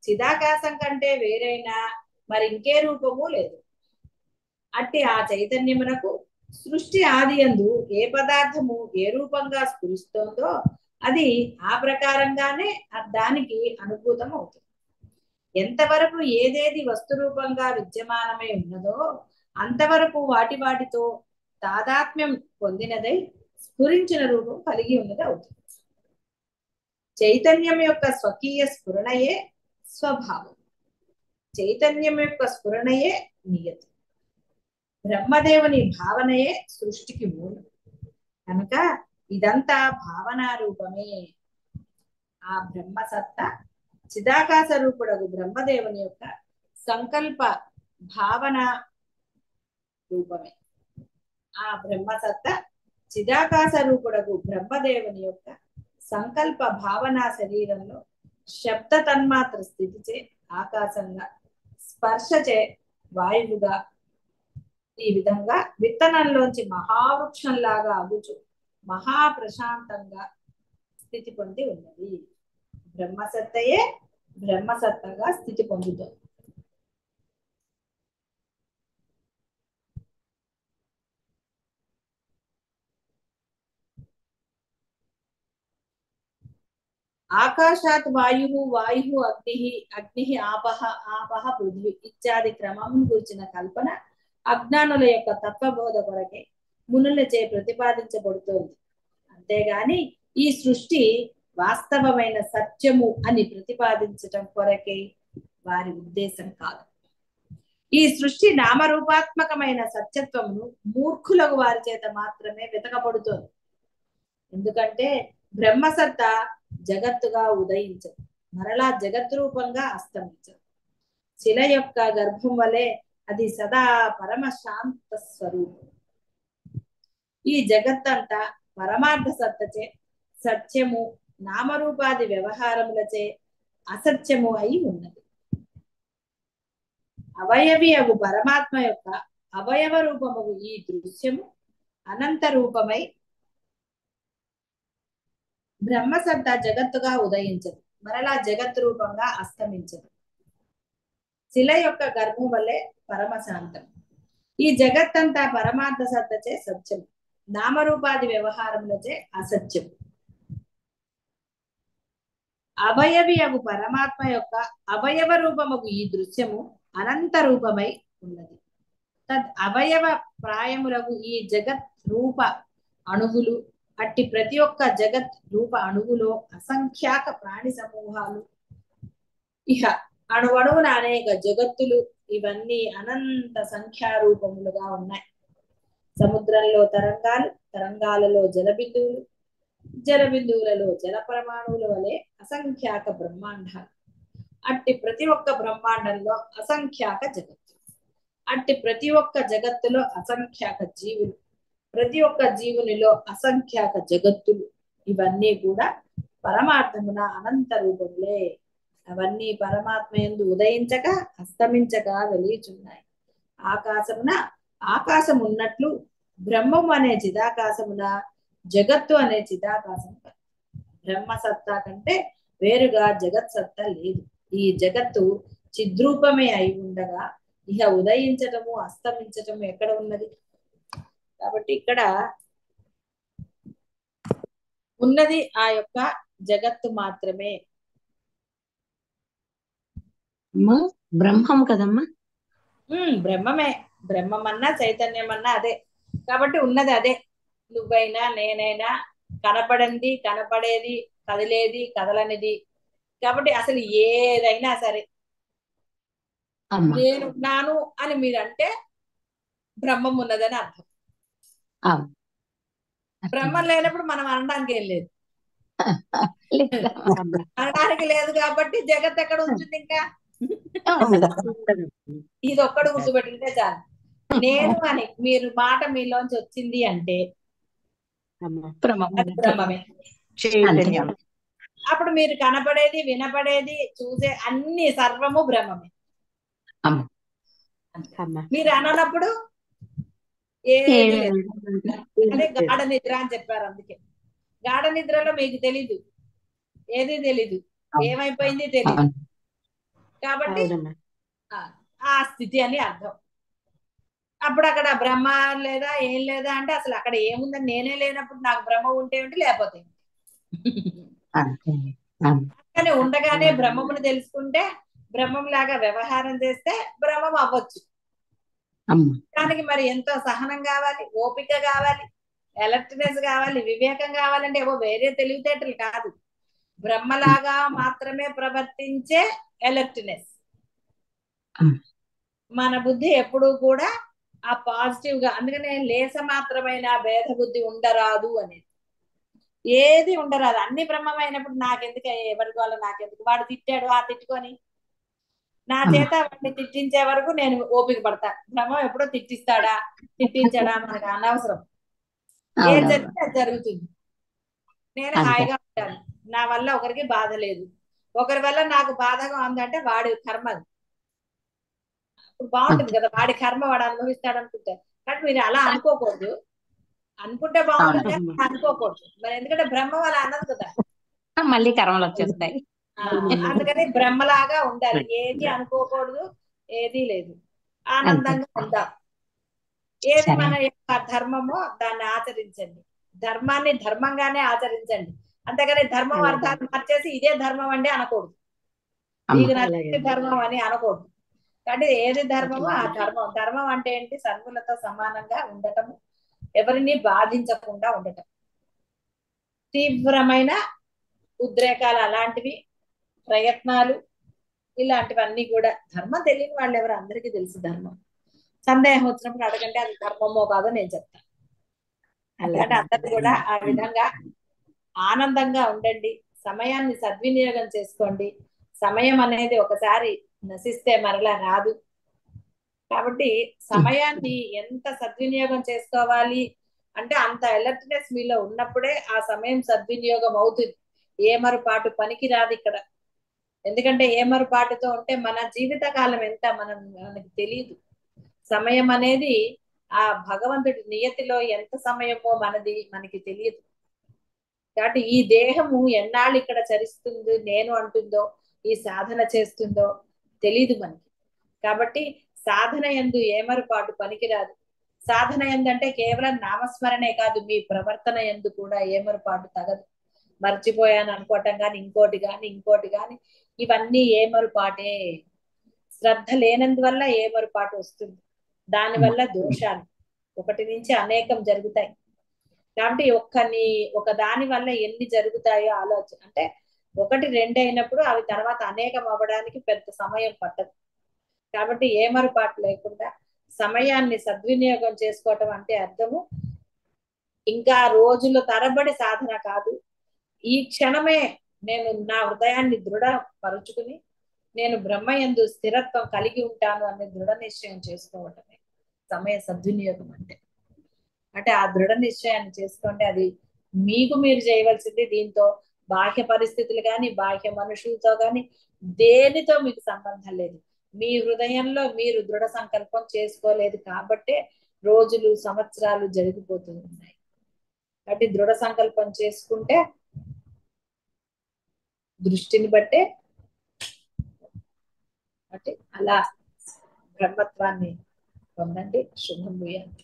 చిదాకాశం కంటే వేరైన మరి ఇంకే రూపము లేదు. అట్టి ఆ చైతన్యమునకు సృష్టి ఆది యందు ఏ పదార్థము ఏ రూపంగా స్ఫురిస్తోందో అది ఆ ప్రకారంగానే దానికి అనుభూతం అవుతుంది. ఎంతవరకు ఏదేది వస్తు రూపంగా విద్యమానమై ఉన్నదో అంతవరకు వాటితో తాదాత్మ్యం పొందినదై స్ఫురించిన రూపం కలిగి ఉన్నది అవుతుంది. చైతన్యం యొక్క స్వకీయ స్ఫురణయే స్వభావం. చైతన్యం యొక్క స్ఫురణయే నియతి. బ్రహ్మదేవుని భావనయే సృష్టికి మూలం కనుక ఇదంతా భావనా రూపమే. ఆ బ్రహ్మసత్త చిదాకాశ రూపుడగు బ్రహ్మదేవుని యొక్క సంకల్ప భావన రూపమే. ఆ బ్రహ్మసత్త చిదాకాశ రూపుడగు బ్రహ్మదేవుని యొక్క సంకల్ప భావనా శరీరంలో శబ్ద తన్మాత్ర స్థితిచే ఆకాశంగా, స్పర్శచే వాయువుగా, ఈ విధంగా విత్తనంలోంచి మహావృక్షంలాగా అగుచు మహాప్రశాంతంగా స్థితి పొంది ఉన్నది. బ్రహ్మసత్తయే బ్రహ్మసత్తగా స్థితి పొందుతుంది. ఆకాశాత్ వాయు వాయు అగ్ని ఆపహ పృథ్వీ ఇత్యాది క్రమం గురించిన కల్పన అజ్ఞానుల యొక్క తత్వబోధ కొరకే మునులచే ప్రతిపాదించబడుతోంది. అంతేగాని ఈ సృష్టి వాస్తవమైన సత్యము అని ప్రతిపాదించటం కొరకే వారి ఉద్దేశం కాదు. ఈ సృష్టి నామరూపాత్మకమైన సత్యత్వమును మూర్ఖులకు వారి చేత మాత్రమే వెతకబడుతోంది. ఎందుకంటే బ్రహ్మసత్త జగత్తుగా ఉదయించదు, మరలా జగత్ రూపంగా అస్తమించదు. శిల యొక్క గర్భం వలె అది సదా పరమ శాంత స్వరూపం. ఈ జగత్తంతా పరమార్థ సత్తచే సత్యము, నామరూపాది వ్యవహారములచే అసత్యము అయి ఉన్నది. అవయవి అగు పరమాత్మ యొక్క అవయవ రూపము ఈ దృశ్యము అనంత రూపమై బ్రహ్మసత్త జగత్తుగా ఉదయించదు, మరలా జగత్ రూపంగా అస్తమించదు. శిల యొక్క గర్భం వల్లే పరమశాంతం. ఈ జగత్తంతా పరమార్థ సత్తచే సత్యం, నామరూపాది వ్యవహారములచే అసత్యం. అవయవి అగు పరమాత్మ యొక్క అవయవ రూపముకు ఈ దృశ్యము అనంత రూపమై ఉన్నది. తద్ అవయవ ప్రాయములకు ఈ జగత్ రూప అణువులు, అట్టి ప్రతి ఒక్క జగత్ రూప అణువులో అసంఖ్యాక ప్రాణి సమూహాలు, ఇహ అణువణువున అనేక జగత్తులు, ఇవన్నీ అనంత సంఖ్యారూపములుగా ఉన్నాయి. సముద్రంలో తరంగాలు, తరంగాలలో జలబిందువులు, జలబిందువులలో జల పరమాణువుల వలె అసంఖ్యాక బ్రహ్మాండాలు. అట్టి ప్రతి ఒక్క బ్రహ్మాండంలో అసంఖ్యాక జగత్తు, అట్టి ప్రతి ఒక్క జగత్తులో అసంఖ్యాక జీవులు, ప్రతి ఒక్క జీవునిలో అసంఖ్యాక జగత్తులు, ఇవన్నీ కూడా పరమార్థమున అనంత రూపములే. అవన్నీ పరమాత్మ యందు ఉదయించక అస్తమించక వెలియుచున్నాయి. ఆకాశమున ఆకాశం ఉన్నట్లు బ్రహ్మము అనే చిదాకాశమున జగత్తు అనే చిదాకాశము. బ్రహ్మసత్తా కంటే వేరుగా జగత్ సత్తా లేదు. ఈ జగత్తు చిద్రూపమే అయి ఉండగా ఇహ ఉదయించటము అస్తమించటము ఎక్కడ ఉన్నది? కాబట్టి ఇక్కడ ఉన్నది ఆ యొక్క జగత్తు మాత్రమే. బ్రహ్మం కదమ్మా. బ్రహ్మమే. బ్రహ్మమన్నా చైతన్యమన్నా అదే. కాబట్టి ఉన్నది అదే. నువ్వైనా నేనైనా కనపడంది, కనపడేది, కదిలేది, కదలనిది. కాబట్టి అసలు ఏదైనా సరే నేనున్నాను అని మీరంటే బ్రహ్మం ఉన్నదని అర్థం. బ్రహ్మం లేనప్పుడు మనం అనడానికి ఏం లేదు. అనడానికి లేదు కాబట్టి జగత్ ఎక్కడ ఉంటుంది? ఇంకా ఇది ఒక్కడు గుర్తుపెట్టుకుంటే చాలు. నేను అని మీరు మాట మీలోంచి వచ్చింది అంటే బ్రహ్మమే. అప్పుడు మీరు కనపడేది, వినపడేది, చూసే అన్ని సర్వము బ్రహ్మమే. మీరు అననప్పుడు ఏది లేదు. అంటే గాఢ నిద్ర అని చెప్పారు. అందుకే గాఢ నిద్రలో మీకు తెలీదు, ఏది తెలీదు, ఏమైపోయింది తెలీదు. కాబట్టి ఆ స్థితి అని అర్థం. అప్పుడు అక్కడ బ్రహ్మ లేదా ఏం లేదా అంటే అసలు అక్కడ ఏముందని నేనే లేనప్పుడు నాకు బ్రహ్మ ఉంటే ఏంటి లేకపోతే ఏంటి? అంతే అవును. కానీ ఉండగానే బ్రహ్మమును తెలుసుకుంటే బ్రహ్మం లాగా వ్యవహారం చేస్తే బ్రహ్మం అవ్వచ్చు. అమ్మ దానికి మరి ఎంతో సహనం కావాలి, ఓపిక కావాలి, ఎలర్ట్నెస్ కావాలి, వివేకం కావాలంటే ఏవో వేరే తెలివితేటలు కాదు, బ్రహ్మలాగా మాత్రమే ప్రవర్తించే ఎలర్ట్నెస్. అమ్మ మన బుద్ధి ఎప్పుడూ కూడా ఆ పాజిటివ్ గా, అందుకనే లేస మాత్రమైన భేద బుద్ధి ఉండరాదు అనేది. ఏది ఉండరాదు, అన్ని బ్రహ్మమైనప్పుడు నాకెందుకు, ఎవరి వల్ల నాకెందుకు, వాడు తిట్టాడు ఆ తిట్టుకొని నా అమ్మ చేత వాడిని తిట్టించే వరకు నేను ఓపిక పడతా. బ్రహ్మం ఎప్పుడో తిట్టిస్తాడా తిట్టించాడా మనకు అనవసరం, ఏం అవునమ్మా జరిగితే అది జరుగుతుంది. నేను అంతే హాయిగా ఉంటాను, నా వల్ల ఒకరికి బాధ లేదు. ఒకరి వల్ల నాకు బాధగా ఉందంటే వాడి కర్మ అది. ఇప్పుడు బాగుంటుంది అంతే కదా, వాడి కర్మ వాడు అనుభవిస్తాడు అనుకుంటే. కానీ మీరు అలా అనుకోకూడదు, అనుకుంటే బాగుంటుంది కానీ అవునమ్మా అనుకోకూడదు మరి, ఎందుకంటే బ్రహ్మం అలా అన్నది కదా. మళ్ళీ కర్మలు వచ్చేస్తాయి. ఆ, అందుకని బ్రహ్మలాగా ఉండాలి, ఏది అనుకోకూడదు, ఏది లేదు, అంతే ఆనందంగా ఉందాం. ఏది సరే మన యొక్క ధర్మమో దాన్ని ఆచరించండి, ధర్మాన్ని ధర్మంగానే ఆచరించండి. అంతేగాని ధర్మం అలాగే అర్థాలు మార్చేసి ఇదే ధర్మం అండి అనకూడదు, అమ్మ నీకు అలాగే నచ్చింది ధర్మం అని అనకూడదు. కాబట్టి ఏది ధర్మమో ఆ అట్లా ధర్మం. ధర్మం అంటే ఏంటి? సర్వులతో సమానంగా ఉండటము, ఎవరిని బాధించకుండా ఉండటం. తీవ్రమైన ఉద్రేకాలు అలాంటివి, ప్రయత్నాలు ఇలాంటివన్నీ కూడా ధర్మం తెలియని వాళ్ళు ఎవరు, అందరికీ తెలుసు ధర్మం. సందేహం వచ్చినప్పుడు అడగండి, అది ధర్మమో కాదో నేను చెప్తాను. అందుకంటే అలాగే అందరూ కూడా ఆ విధంగా ఆనందంగా ఉండండి, సమయాన్ని సద్వినియోగం చేసుకోండి. సమయం అనేది ఒకసారి నశిస్తే మరలా రాదు. కాబట్టి సమయాన్ని ఎంత సద్వినియోగం చేసుకోవాలి అంటే అంత అలర్ట్నెస్ మీలో ఉన్నప్పుడే ఆ సమయం సద్వినియోగం అవుతుంది. ఏమరుపాటు పనికి రాదు ఇక్కడ. ఎందుకంటే ఏమరుపాటుతో ఉంటే మన జీవిత కాలం ఎంత మనకి తెలియదు. సమయం అనేది ఆ భగవంతుడి నియతిలో ఎంత సమయమో మనకి తెలియదు. కాబట్టి ఈ దేహము ఎన్నాళ్ళు ఇక్కడ చరిస్తుందో, నేను అంటుందో, ఈ సాధన చేస్తుందో తెలీదు మనకి. కాబట్టి సాధన యందు ఏమరుపాటు పనికిరాదు. సాధన ఎందంటే కేవలం నామస్మరణే కాదు, మీ ప్రవర్తన ఎందు కూడా ఏమరుపాటు తగదు. మర్చిపోయాను అనుకోవటం కానీ ఇంకోటి కానీ ఇవన్నీ ఏమరుపాటే. శ్రద్ధ లేనందువల్ల ఏమరుపాటు వస్తుంది, దానివల్ల దోషాలు ఒకటి నుంచి అనేకం జరుగుతాయి. కాబట్టి ఒక దాని వల్ల ఎన్ని జరుగుతాయో ఆలోచన, అంటే ఒకటి రెండు అయినప్పుడు అవి తర్వాత అనేకం అవ్వడానికి పెద్ద సమయం పట్టదు. కాబట్టి ఏమరుపాటు లేకుండా సమయాన్ని సద్వినియోగం చేసుకోవటం అంటే అర్థము ఇంకా రోజుల తరబడి సాధన కాదు. ఈ క్షణమే నేను నా హృదయాన్ని దృఢపరుచుకుని నేను బ్రహ్మయందు స్థిరత్వం కలిగి ఉంటాను అనే దృఢ నిశ్చయం చేసుకోవటమే సమయ సద్వినియోగం అంటే. అంటే ఆ దృఢ నిశ్చయాన్ని చేసుకోండి, అది మీకు మీరు చేయవలసింది. దీంతో బాహ్య పరిస్థితులు కానీ బాహ్య మనుషులతో కానీ దేనితో మీకు సంబంధం లేదు. మీ హృదయంలో మీరు దృఢ సంకల్పం చేసుకోలేదు కాబట్టే రోజులు సంవత్సరాలు జరిగిపోతూ ఉన్నాయి. కాబట్టి దృఢ సంకల్పం చేసుకుంటే దృష్టిని బట్టే అంటే అలా బ్రహ్మత్వాన్ని పొందండి. శుభం భూయాలు.